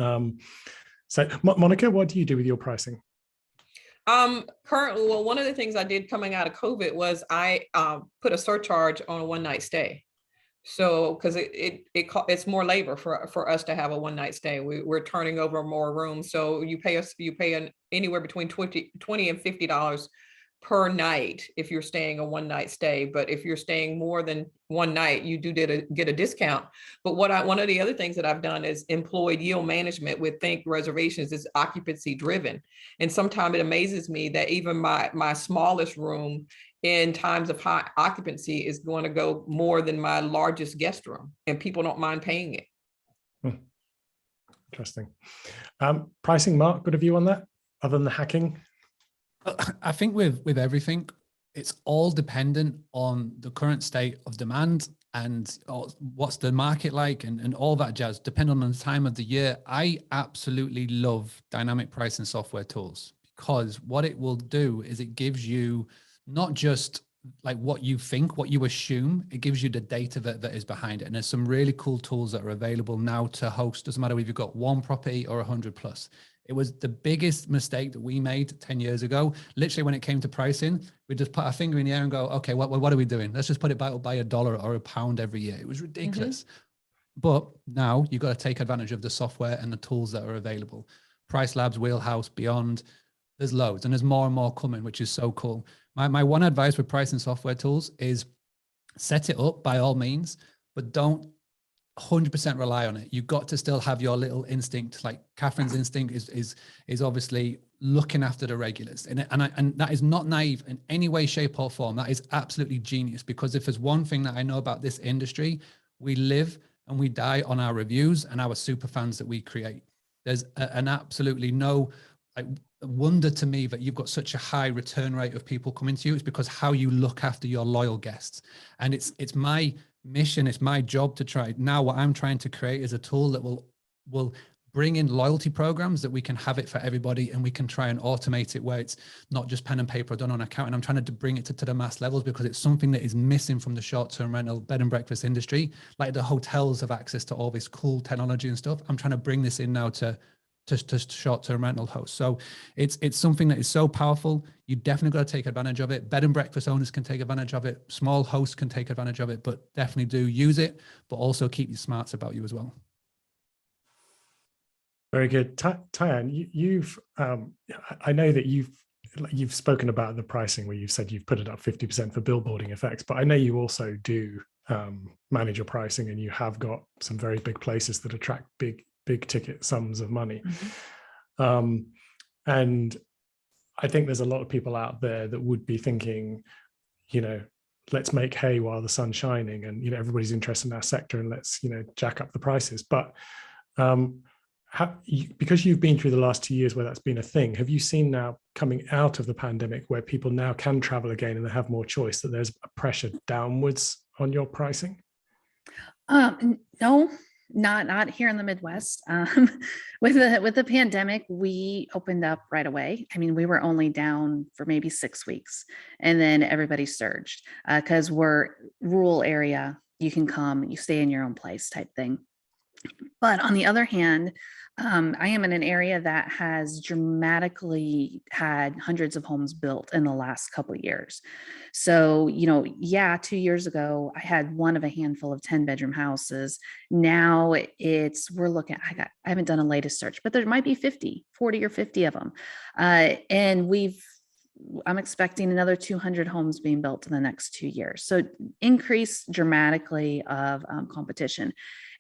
[SPEAKER 1] So Monica, what do you do with your pricing?
[SPEAKER 4] Currently, well, one of the things I did coming out of COVID was I put a surcharge on a one-night stay. So, because it's more labor for us to have a one-night stay. We're turning over more rooms. So you pay anywhere between $20 and $50 per night if you're staying a one-night stay. But if you're staying more than one night, you do get a discount. But one of the other things that I've done is employed yield management with Think Reservations is occupancy driven. And sometimes it amazes me that even my smallest room in times of high occupancy is going to go more than my largest guest room, and people don't mind paying it.
[SPEAKER 1] Interesting. Pricing, Mark, good of you on that, other than the hacking?
[SPEAKER 5] I think with everything, it's all dependent on the current state of demand and what's the market like and all that jazz, depending on the time of the year. I absolutely love dynamic pricing software tools, because what it will do is it gives you not just like what you think, what you assume, it gives you the data that is behind it. And there's some really cool tools that are available now to host. Doesn't matter if you've got 1 property or 100 plus. It was the biggest mistake that we made 10 years ago. Literally, when it came to pricing, we just put our finger in the air and go, okay, what are we doing? Let's just put it by $1 or £1 every year. It was ridiculous. But now you've got to take advantage of the software and the tools that are available. Price Labs, Wheelhouse, Beyond, there's loads, and there's more and more coming, which is so cool. My one advice with pricing software tools is set it up by all means, but don't 100% rely on it. You've got to still have your little instinct. Like Catherine's instinct is obviously looking after the regulars, and that is not naive in any way, shape, or form. That is absolutely genius, because if there's one thing that I know about this industry, we live and we die on our reviews and our super fans that we create. There's an absolutely no wonder to me that you've got such a high return rate of people coming to you. It's because how you look after your loyal guests. And it's my mission, it's my job to try. Now what I'm trying to create is a tool that will bring in loyalty programs that we can have it for everybody, and we can try and automate it where it's not just pen and paper done on account. And I'm trying to bring it to the mass levels, because it's something that is missing from the short-term rental bed and breakfast industry. Like the hotels have access to all this cool technology and stuff. I'm trying to bring this in now to short-term rental hosts. So it's something that is so powerful. You definitely got to take advantage of it. Bed and breakfast owners can take advantage of it. Small hosts can take advantage of it, but definitely do use it, but also keep your smarts about you as well.
[SPEAKER 1] Very good. Tyann, you've I know that you've spoken about the pricing where you've said you've put it up 50% for billboarding effects, but I know you also do manage your pricing, and you have got some very big places that attract big ticket sums of money. Mm-hmm. And I think there's a lot of people out there that would be thinking, let's make hay while the sun's shining, and everybody's interested in our sector, and let's jack up the prices. But because you've been through the last 2 years where that's been a thing, have you seen now coming out of the pandemic where people now can travel again and they have more choice, that there's a pressure downwards on your pricing?
[SPEAKER 2] No, not here in the Midwest. With the pandemic, we opened up right away. I mean, we were only down for maybe 6 weeks, and then everybody surged because we're rural area. You can come, you stay in your own place type thing. But on the other hand, I am in an area that has dramatically had hundreds of homes built in the last couple of years. So, 2 years ago, I had one of a handful of 10-bedroom houses. Now we're looking, I haven't done a latest search, but there might be 40 or 50 of them. And I'm expecting another 200 homes being built in the next 2 years. So increase dramatically of competition.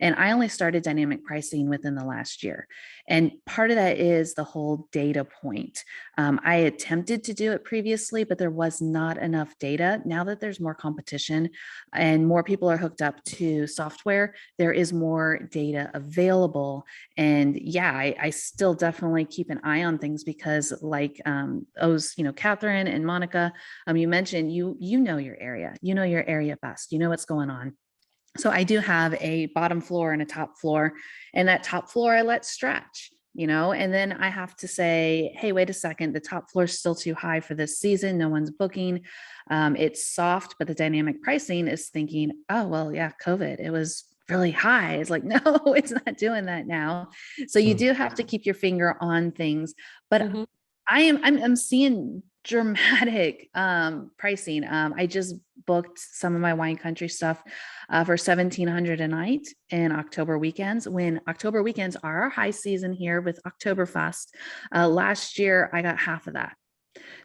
[SPEAKER 2] And I only started dynamic pricing within the last year. And part of that is the whole data point. I attempted to do it previously, but there was not enough data. Now that there's more competition and more people are hooked up to software, there is more data available. And yeah, I still definitely keep an eye on things, because like Katherine and Monica, you mentioned you know your area, your area best, what's going on. So I do have a bottom floor and a top floor, and that top floor I let stretch, and then I have to say, hey, wait a second, the top floor is still too high for this season. No one's booking. It's soft, but the dynamic pricing is thinking, oh, well, yeah, COVID, it was really high. It's like, no, it's not doing that now. So you do have to keep your finger on things, but mm-hmm. I'm seeing dramatic pricing. I just booked some of my wine country stuff for $1,700 a night in October weekends, when October weekends are our high season here with Oktoberfest. Last year, I got half of that.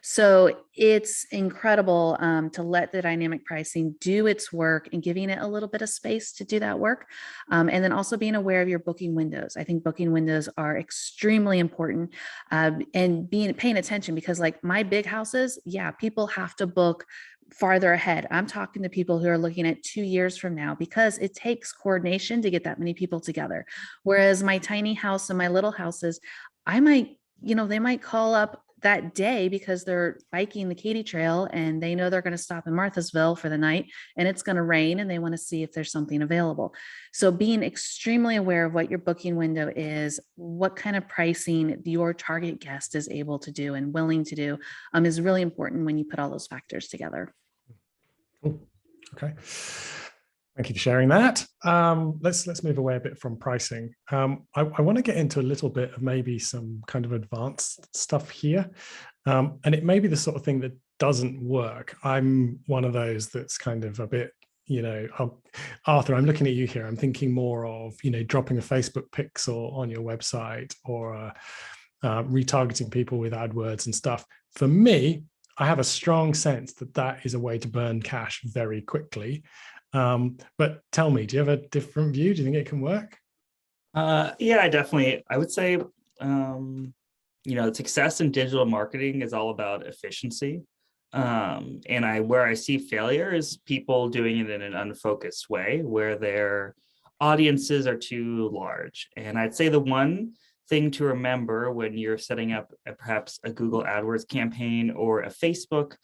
[SPEAKER 2] So it's incredible to let the dynamic pricing do its work and giving it a little bit of space to do that work. And then also being aware of your booking windows. I think booking windows are extremely important, and paying attention, because like my big houses, yeah, people have to book farther ahead. I'm talking to people who are looking at 2 years from now, because it takes coordination to get that many people together. Whereas my tiny house and my little houses, I might, they might call up that day because they're biking the Katy Trail and they know they're going to stop in Marthasville for the night and it's going to rain and they want to see if there's something available. So being extremely aware of what your booking window is, what kind of pricing your target guest is able to do and willing to do is really important when you put all those factors together.
[SPEAKER 1] Cool. Okay. Thank you for sharing that. Let's move away a bit from pricing. I want to get into a little bit of maybe some kind of advanced stuff here. And it may be the sort of thing that doesn't work. I'm one of those that's kind of a bit Arthur, I'm looking at you here. I'm thinking more of, dropping a Facebook pixel on your website, or retargeting people with AdWords and stuff. For me, I have a strong sense that that is a way to burn cash very quickly. But tell me, do you have a different view? Do you think it can work?
[SPEAKER 6] Yeah, I would say, success in digital marketing is all about efficiency. And where I see failure is people doing it in an unfocused way where their audiences are too large. And I'd say the one thing to remember when you're setting up perhaps a Google AdWords campaign or a Facebook,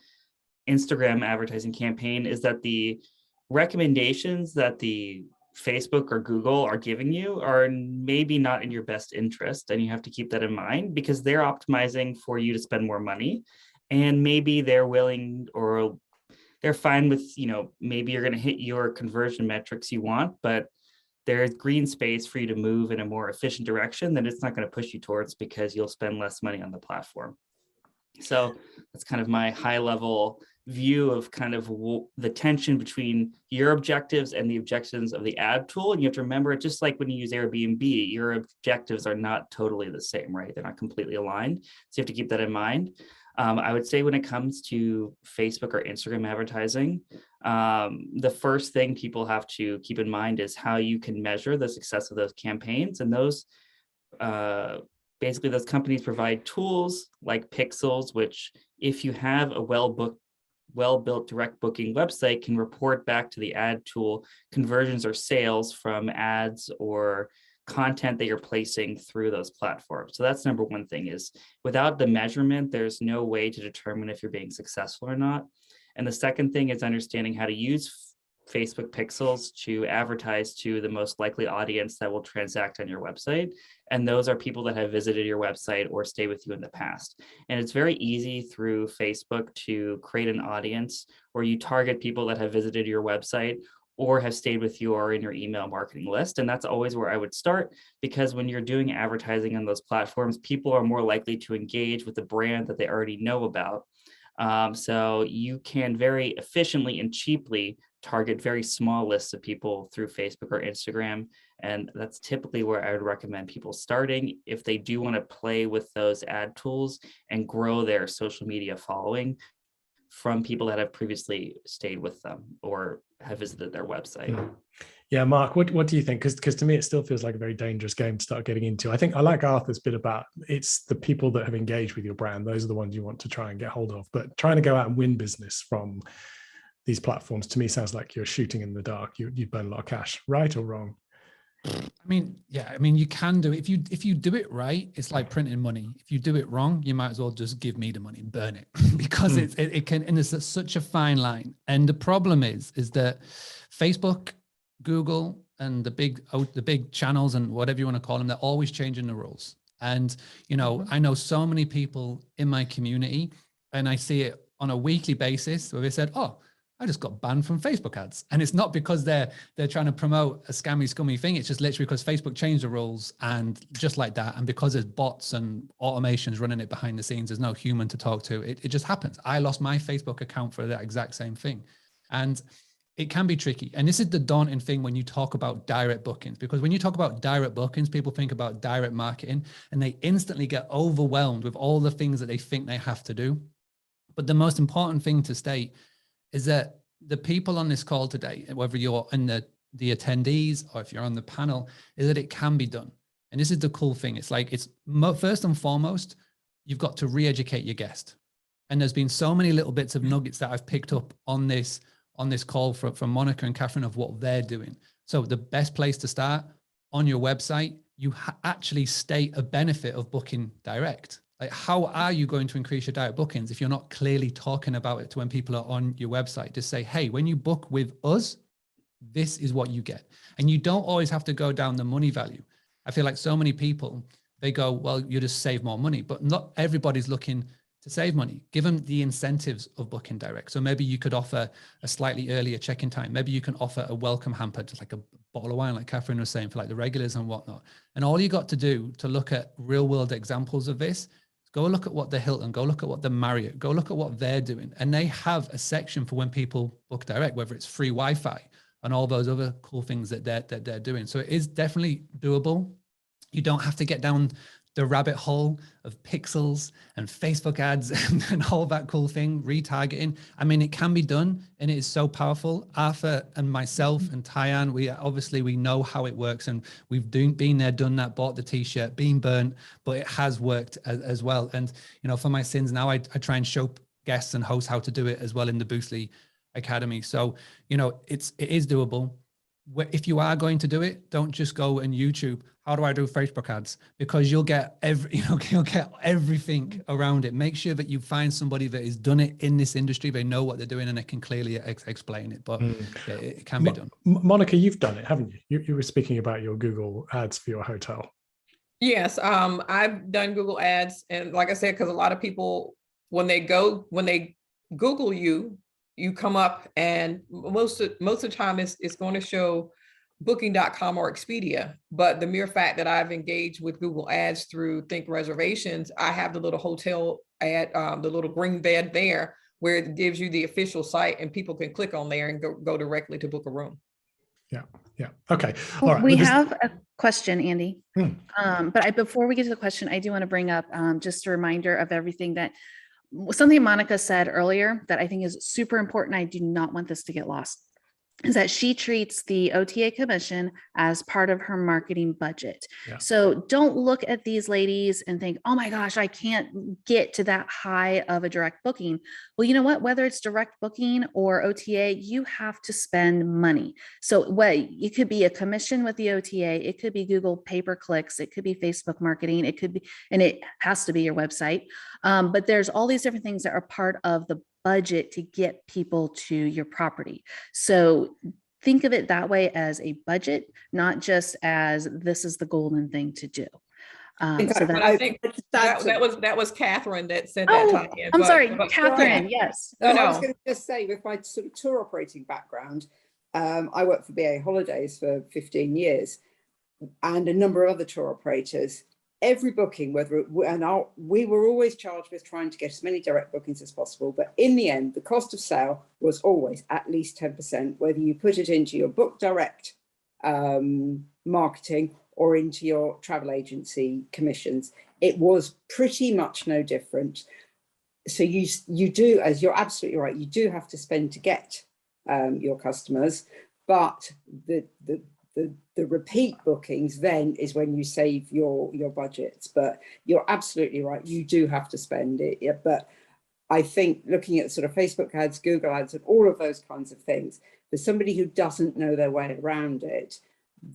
[SPEAKER 6] Instagram advertising campaign is that the recommendations that the Facebook or Google are giving you are maybe not in your best interest. And you have to keep that in mind because they're optimizing for you to spend more money. And maybe they're willing, or they're fine with, maybe you're going to hit your conversion metrics you want, but there's green space for you to move in a more efficient direction that it's not going to push you towards because you'll spend less money on the platform. So that's kind of my high level view of kind of the tension between your objectives and the objectives of the ad tool. And you have to remember, just like when you use Airbnb, your objectives are not totally the same, right? They're not completely aligned. So you have to keep that in mind. I would say when it comes to Facebook or Instagram advertising, the first thing people have to keep in mind is how you can measure the success of those campaigns. And those basically those companies provide tools like Pixels, which if you have a well-built direct booking website, can report back to the ad tool conversions or sales from ads or content that you're placing through those platforms. So that's number one thing, is without the measurement, there's no way to determine if you're being successful or not. And the second thing is understanding how to use Facebook pixels to advertise to the most likely audience that will transact on your website. And those are people that have visited your website or stay with you in the past. And it's very easy through Facebook to create an audience where you target people that have visited your website or have stayed with you or in your email marketing list. And that's always where I would start, because when you're doing advertising on those platforms, people are more likely to engage with the brand that they already know about. So you can very efficiently and cheaply target very small lists of people through Facebook or Instagram. And that's typically where I would recommend people starting if they do want to play with those ad tools and grow their social media following from people that have previously stayed with them or have visited their website.
[SPEAKER 1] Yeah, Mark, what do you think? Because to me, it still feels like a very dangerous game to start getting into. I think I like Arthur's bit about it's the people that have engaged with your brand. Those are the ones you want to try and get hold of. But trying to go out and win business from these platforms, to me, sounds like you're shooting in the dark. You burn a lot of cash, right or wrong?
[SPEAKER 5] You can do it. If you do it right, it's like printing money. If you do it wrong, you might as well just give me the money and burn it because it can, and it's such a fine line. And the problem is that Facebook, Google, and the big channels and whatever you want to call them, they're always changing the rules. And, I know so many people in my community, and I see it on a weekly basis where they said, oh, I just got banned from Facebook ads. And it's not because they're trying to promote a scammy, scummy thing. It's just literally because Facebook changed the rules, and just like that. And because there's bots and automations running it behind the scenes, there's no human to talk to. It just happens. I lost my Facebook account for that exact same thing. And it can be tricky. And this is the daunting thing when you talk about direct bookings, because when you talk about direct bookings, people think about direct marketing and they instantly get overwhelmed with all the things that they think they have to do. But the most important thing to state is that the people on this call today, whether you're in the attendees or if you're on the panel, is that it can be done. And this is the cool thing. It's like, first and foremost, you've got to re-educate your guest. And there's been so many little bits of nuggets that I've picked up on this call from Monica and Katherine of what they're doing. So the best place to start, on your website, you actually state a benefit of booking direct. Like, how are you going to increase your direct bookings if you're not clearly talking about it to when people are on your website? Just say, hey, when you book with us, this is what you get. And you don't always have to go down the money value. I feel like so many people, they go, well, you just save more money, but not everybody's looking to save money. Give them the incentives of booking direct. So maybe you could offer a slightly earlier check-in time. Maybe you can offer a welcome hamper, just like a bottle of wine, like Katherine was saying, for like the regulars and whatnot. And all you got to do to look at real world examples of this, go look at what the Hilton, go look at what the Marriott, go look at what they're doing. And they have a section for when people book direct, whether it's free Wi-Fi and all those other cool things that they're doing. So it is definitely doable. You don't have to get down the rabbit hole of pixels and Facebook ads and all that cool thing, retargeting. I mean, it can be done, and it is so powerful. Arthur and myself and Tyann, we know how it works, and we've been there, done that, bought the t-shirt, been burnt, but it has worked as well. And, you know, for my sins now, I try and show guests and hosts how to do it as well in the Boosly Academy. So, you know, it is doable. If you are going to do it, don't just go and YouTube, how do I do Facebook ads? Because you'll get you'll get everything around it. Make sure that you find somebody that has done it in this industry. They know what they're doing and they can clearly explain it. But yeah, it can be done.
[SPEAKER 1] Monica, you've done it, haven't you? You were speaking about your Google ads for your hotel.
[SPEAKER 4] Yes, I've done Google ads, and like I said, because a lot of people, when they Google you, you come up, and most of the time it's going to show Booking.com or Expedia. But the mere fact that I've engaged with Google ads through Think Reservations, I have the little hotel ad, the little green bed there, where it gives you the official site, and people can click on there and go directly to book a room.
[SPEAKER 1] Yeah. Okay.
[SPEAKER 2] Well,
[SPEAKER 1] all right.
[SPEAKER 2] we have a question, Andy.
[SPEAKER 1] Hmm.
[SPEAKER 2] Before we get to the question, I do want to bring up just a reminder of everything something Monica said earlier that I think is super important. I do not want this to get lost, is that she treats the OTA commission as part of her marketing budget.
[SPEAKER 1] Yeah.
[SPEAKER 2] So don't look at these ladies and think, oh my gosh, I can't get to that high of a direct booking. Well, you know what? Whether it's direct booking or OTA, you have to spend money. So it could be a commission with the OTA, it could be Google pay-per-clicks, it could be Facebook marketing, it could be, and it has to be your website. But there's all these different things that are part of the budget to get people to your property. So think of it that way, as a budget, not just as this is the golden thing to do.
[SPEAKER 4] I think that was Katherine that said that.
[SPEAKER 2] Oh,
[SPEAKER 4] Tanya,
[SPEAKER 2] I'm sorry,
[SPEAKER 4] but
[SPEAKER 2] Katherine. Yes.
[SPEAKER 3] I was going to just say, with my sort of tour operating background, I worked for BA Holidays for 15 years, and a number of other tour operators. Every booking, we were always charged with trying to get as many direct bookings as possible. But in the end, the cost of sale was always at least 10%, whether you put it into your book direct marketing or into your travel agency commissions. It was pretty much no different. So you do, as you're absolutely right, you do have to spend to get your customers, but the repeat bookings then is when you save your budgets. But you're absolutely right, you do have to spend it. Yeah, but I think looking at sort of Facebook ads, Google ads, and all of those kinds of things, for somebody who doesn't know their way around it,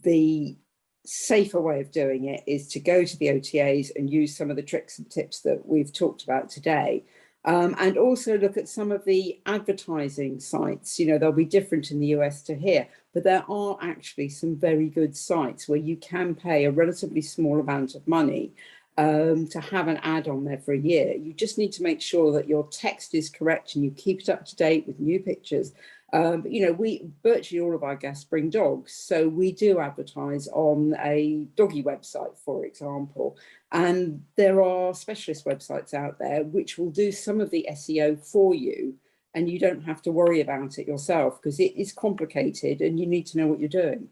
[SPEAKER 3] the safer way of doing it is to go to the OTAs and use some of the tricks and tips that we've talked about today. And also look at some of the advertising sites. You know, they'll be different in the US to here, but there are actually some very good sites where you can pay a relatively small amount of money to have an ad on there for a year. You just need to make sure that your text is correct and you keep it up to date with new pictures. But, you know, virtually all of our guests bring dogs, so we do advertise on a doggy website, for example, and there are specialist websites out there which will do some of the SEO for you, and you don't have to worry about it yourself, because it is complicated and you need to know what you're doing.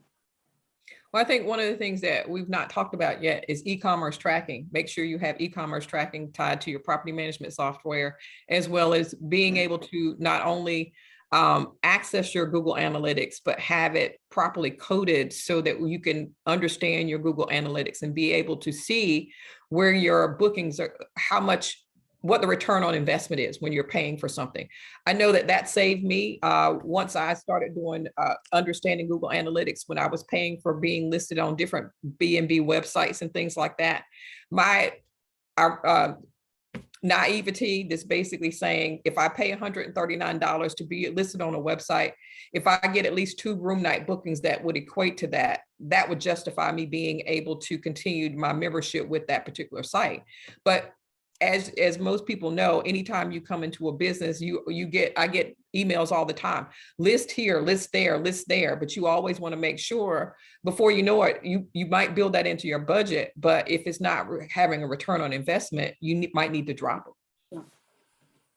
[SPEAKER 4] Well, I think one of the things that we've not talked about yet is e-commerce tracking. Make sure you have e-commerce tracking tied to your property management software, as well as being able to not only access your Google Analytics, but have it properly coded so that you can understand your Google Analytics and be able to see where your bookings are, what the return on investment is when you're paying for something. I know that saved me once I started doing understanding Google Analytics, when I was paying for being listed on different B&B websites and things like that. My naivety that's basically saying, if I pay $139 to be listed on a website, if I get at least 2 room night bookings that would equate to that would justify me being able to continue my membership with that particular site. But as most people know, anytime you come into a business, I get emails all the time, list here, list there, but you always want to make sure before you know it, you might build that into your budget, but if it's not having a return on investment, you might need to drop it.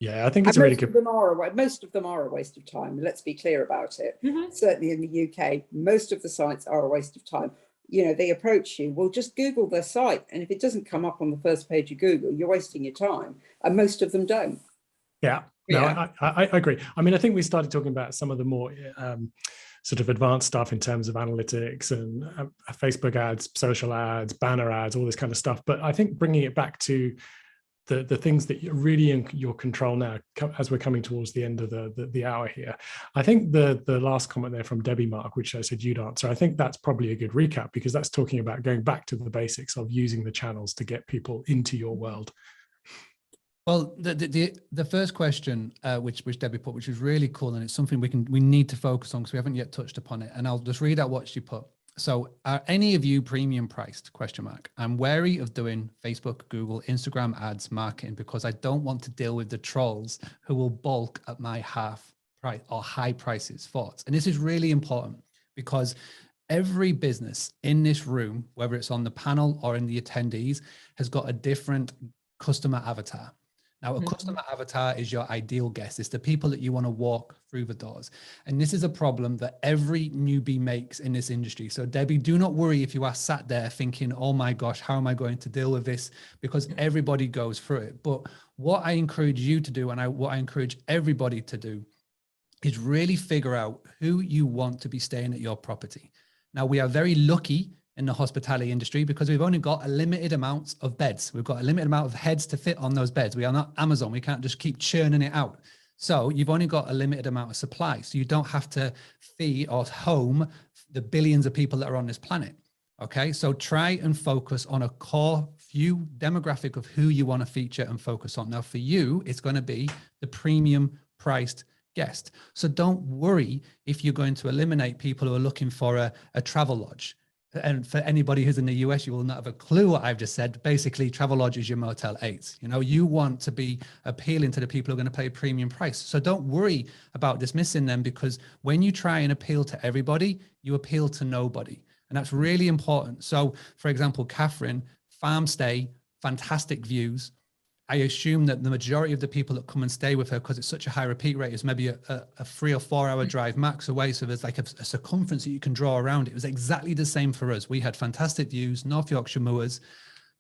[SPEAKER 1] Yeah, I think
[SPEAKER 3] And
[SPEAKER 1] it's a really
[SPEAKER 3] most of
[SPEAKER 1] good.
[SPEAKER 3] them are a waste of time. Let's be clear about it.
[SPEAKER 4] Mhm.
[SPEAKER 3] Certainly in the UK, most of the sites are a waste of time. You know, they approach you, well, just Google their site. And if it doesn't come up on the first page of Google, you're wasting your time. And most of them don't.
[SPEAKER 1] Yeah, no,
[SPEAKER 4] Yeah.
[SPEAKER 1] I agree. I mean, I think we started talking about some of the more sort of advanced stuff in terms of analytics and Facebook ads, social ads, banner ads, all this kind of stuff. But I think bringing it back to the things that you're really in your control now, as we're coming towards the end of the hour here. I think the last comment there from Debbie Mark, which I said you'd answer, I think that's probably a good recap, because that's talking about going back to the basics of using the channels to get people into your world.
[SPEAKER 5] Well, the first question, which Debbie put, which is really cool, and it's something we need to focus on because we haven't yet touched upon it. And I'll just read out what she put. So, are any of you premium priced? ? I'm wary of doing Facebook, Google, Instagram ads marketing because I don't want to deal with the trolls who will bulk at my half price or high prices. Thoughts? And this is really important because every business in this room, whether it's on the panel or in the attendees, has got a different customer avatar. Now, a customer avatar is your ideal guest. It's the people that you want to walk through the doors. And this is a problem that every newbie makes in this industry. So Debbie, do not worry if you are sat there thinking, oh my gosh, how am I going to deal with this? Because everybody goes through it. But what I encourage you to do, and what I encourage everybody to do, is really figure out who you want to be staying at your property. Now, we are very lucky in the hospitality industry because we've only got a limited amount of beds. We've got a limited amount of heads to fit on those beds. We are not Amazon. We can't just keep churning it out. So you've only got a limited amount of supply. So you don't have to feed or home the billions of people that are on this planet. Okay, so try and focus on a core few demographic of who you want to feature and focus on. Now for you, it's going to be the premium priced guest. So don't worry if you're going to eliminate people who are looking for a travel lodge. And for anybody who's in the US, you will not have a clue what I've just said. Basically, Travelodge is your Motel 8. You know, you want to be appealing to the people who are going to pay a premium price. So don't worry about dismissing them, because when you try and appeal to everybody, you appeal to nobody. And that's really important. So, for example, Katherine, farm stay, fantastic views. I assume that the majority of the people that come and stay with her, because it's such a high repeat rate, is maybe a 3 or 4 hour drive max away. So there's like a circumference that you can draw around it. It was exactly the same for us. We had fantastic views, North Yorkshire moors,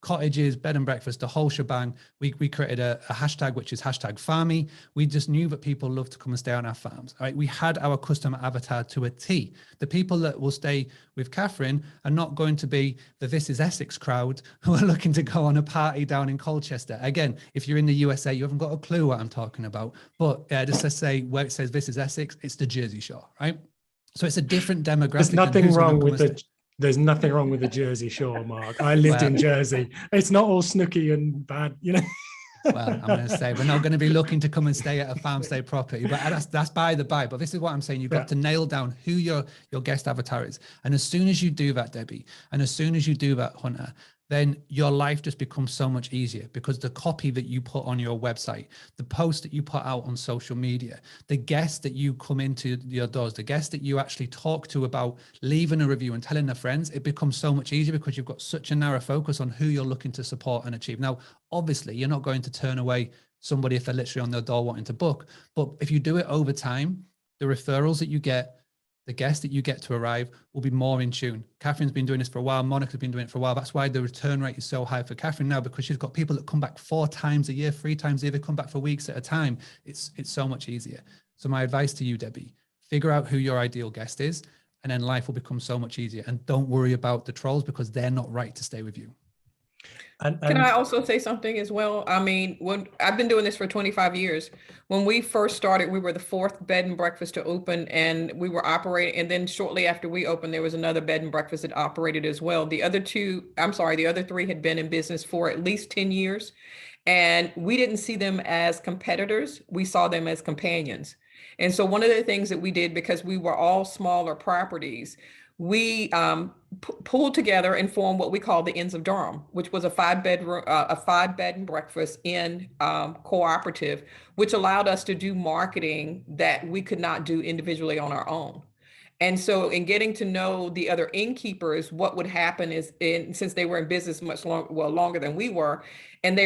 [SPEAKER 5] cottages, bed and breakfast, the whole shebang. We created a hashtag, which is #farmy. We just knew that people love to come and stay on our farms. All right, we had our customer avatar to a T. The people that will stay with Katherine are not going to be the This Is Essex crowd who are looking to go on a party down in Colchester. Again, if you're in the USA, you haven't got a clue what I'm talking about. But just to say, where it says This Is Essex, it's the Jersey Shore, right? So it's a different demographic.
[SPEAKER 1] There's nothing wrong with There's nothing wrong with the Jersey Shore, Mark. I lived in Jersey. It's not all snooky and bad, you know.
[SPEAKER 5] Well, I'm going to say we're not going to be looking to come and stay at a farm stay property, but that's by the by. But this is what I'm saying. You've got to nail down who your guest avatar is. And as soon as you do that, Debbie, and as soon as you do that, Hunter, then your life just becomes so much easier, because the copy that you put on your website, the post that you put out on social media, the guests that you come into your doors, the guests that you actually talk to about leaving a review and telling their friends, it becomes so much easier because you've got such a narrow focus on who you're looking to support and achieve. Now, obviously, you're not going to turn away somebody if they're literally on their door wanting to book. But if you do it over time, the referrals that you get, the guests that you get to arrive will be more in tune. Katherine's been doing this for a while. Monica's been doing it for a while. That's why the return rate is so high for Katherine now, because she's got people that come back 4 times a year, 3 times a year. They come back for weeks at a time. It's so much easier. So my advice to you, Debbie, figure out who your ideal guest is, and then life will become so much easier. And don't worry about the trolls, because they're not right to stay with you.
[SPEAKER 1] And
[SPEAKER 4] Can I also say something as well? I mean, when I've been doing this for 25 years, when we first started, we were the 4th bed and breakfast to open, and we were operating. And then shortly after we opened, there was another bed and breakfast that operated as well. The other 3 had been in business for at least 10 years. And we didn't see them as competitors. We saw them as companions. And so one of the things that we did, because we were all smaller properties, we pulled together and formed what we call the Inns of Durham, which was a 5-bed and breakfast in cooperative, which allowed us to do marketing that we could not do individually on our own. And so in getting to know the other innkeepers, what would happen is, since they were in business much longer than we were, and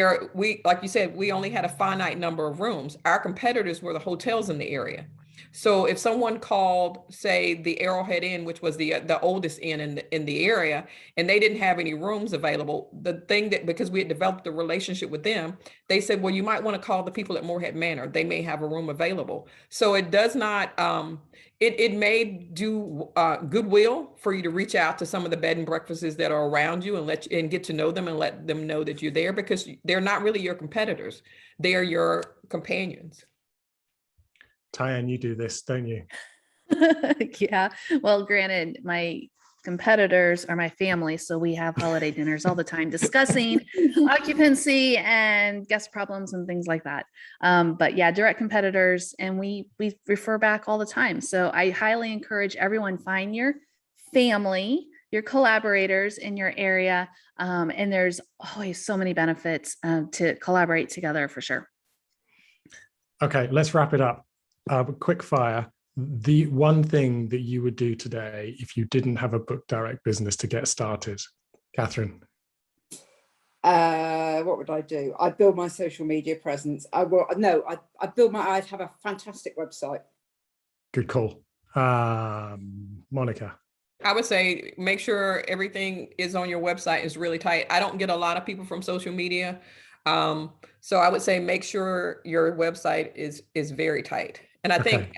[SPEAKER 4] like you said, we only had a finite number of rooms. Our competitors were the hotels in the area. So if someone called, say, the Arrowhead Inn, which was the oldest inn in the area, and they didn't have any rooms available, because we had developed a relationship with them, they said, well, you might want to call the people at Morehead Manor. They may have a room available. So it does not, it may do goodwill for you to reach out to some of the bed and breakfasts that are around you and get to know them and let them know that you're there, because they're not really your competitors. They are your companions.
[SPEAKER 1] Tyann, you do this, don't you?
[SPEAKER 2] Yeah. Well, granted, my competitors are my family, so we have holiday dinners all the time discussing occupancy and guest problems and things like that. But yeah, direct competitors, and we refer back all the time. So I highly encourage everyone, find your family, your collaborators in your area, and there's always so many benefits to collaborate together for sure.
[SPEAKER 1] Okay, let's wrap it up. Quickfire, the one thing that you would do today if you didn't have a book direct business to get started, Katherine?
[SPEAKER 3] What would I do? I'd build my social media presence. I'd have a fantastic website.
[SPEAKER 1] Good call. Monica?
[SPEAKER 4] I would say make sure everything is on your website is really tight. I don't get a lot of people from social media. So I would say make sure your website is very tight. And I think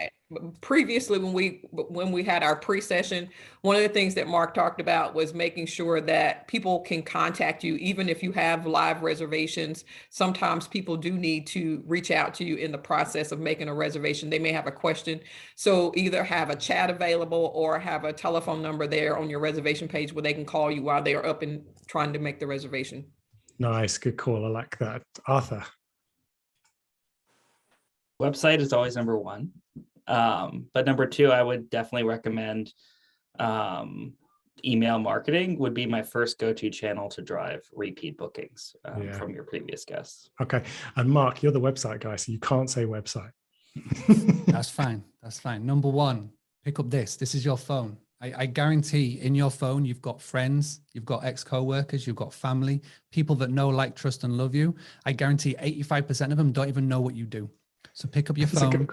[SPEAKER 4] previously when we had our pre-session, one of the things that Mark talked about was making sure that people can contact you, even if you have live reservations. Sometimes people do need to reach out to you in the process of making a reservation. They may have a question. So either have a chat available or have a telephone number there on your reservation page where they can call you while they are up and trying to make the reservation.
[SPEAKER 1] Nice, good call. I like that. Arthur?
[SPEAKER 6] Website is always number one. But number two, I would definitely recommend email marketing would be my first go-to channel to drive repeat bookings from your previous guests.
[SPEAKER 1] Okay. And Mark, you're the website guy, so you can't say website.
[SPEAKER 5] That's fine. That's fine. Number one, pick up this. This is your phone. I guarantee in your phone, you've got friends, you've got ex-co-workers, you've got family, people that know, like, trust, and love you. I guarantee 85% of them don't even know what you do. So pick up your phone,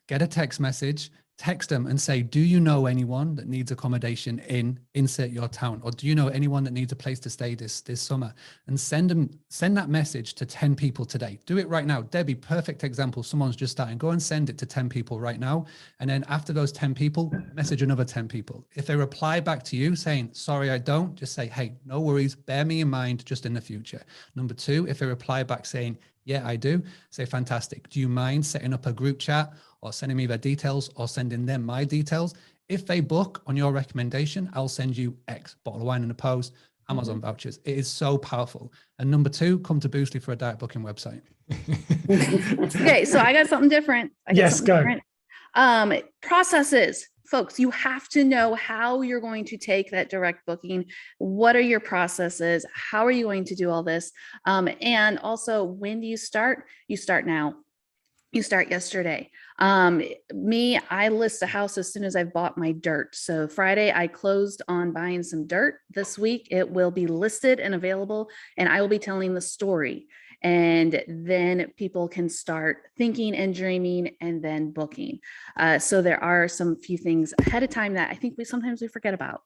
[SPEAKER 5] get a text message, text them and say, do you know anyone that needs accommodation in insert your town? Or do you know anyone that needs a place to stay this summer? And send that message to 10 people today. Do it right now. Debbie, perfect example. Someone's just starting. Go and send it to 10 people right now. And then after those 10 people, message another 10 people. If they reply back to you saying, sorry, I don't, just say, hey, no worries. Bear me in mind just in the future. Number two, if they reply back saying, yeah, I do, say, fantastic. Do you mind setting up a group chat or sending me their details or sending them my details? If they book on your recommendation, I'll send you X, bottle of wine in a post, Amazon vouchers. It is so powerful. And number two, come to Boosly for a direct booking website.
[SPEAKER 2] Okay, so I got something different.
[SPEAKER 1] Go.
[SPEAKER 2] Processes. Folks, you have to know how you're going to take that direct booking. What are your processes? How are you going to do all this? And also, when do you start? You start now. You start yesterday. I list a house as soon as I've bought my dirt. So Friday, I closed on buying some dirt. This week, it will be listed and available, and I will be telling the story. And then people can start thinking and dreaming and then booking. So there are some few things ahead of time that I think we sometimes forget about.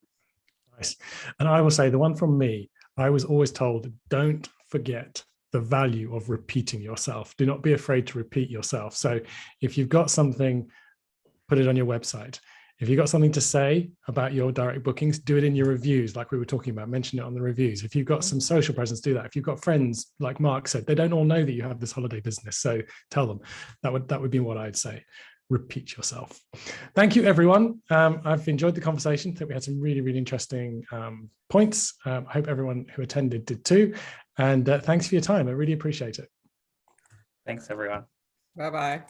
[SPEAKER 1] Nice. And I will say the one from me, I was always told, don't forget the value of repeating yourself. Do not be afraid to repeat yourself. So if you've got something, put it on your website. If you've got something to say about your direct bookings, do it in your reviews, like we were talking about, mention it on the reviews. If you've got some social presence, do that. If you've got friends, like Mark said, they don't all know that you have this holiday business. So tell them. That would be what I'd say. Repeat yourself. Thank you, everyone. I've enjoyed the conversation. I think we had some really, really interesting points. I hope everyone who attended did too. And thanks for your time. I really appreciate it.
[SPEAKER 6] Thanks, everyone.
[SPEAKER 4] Bye-bye.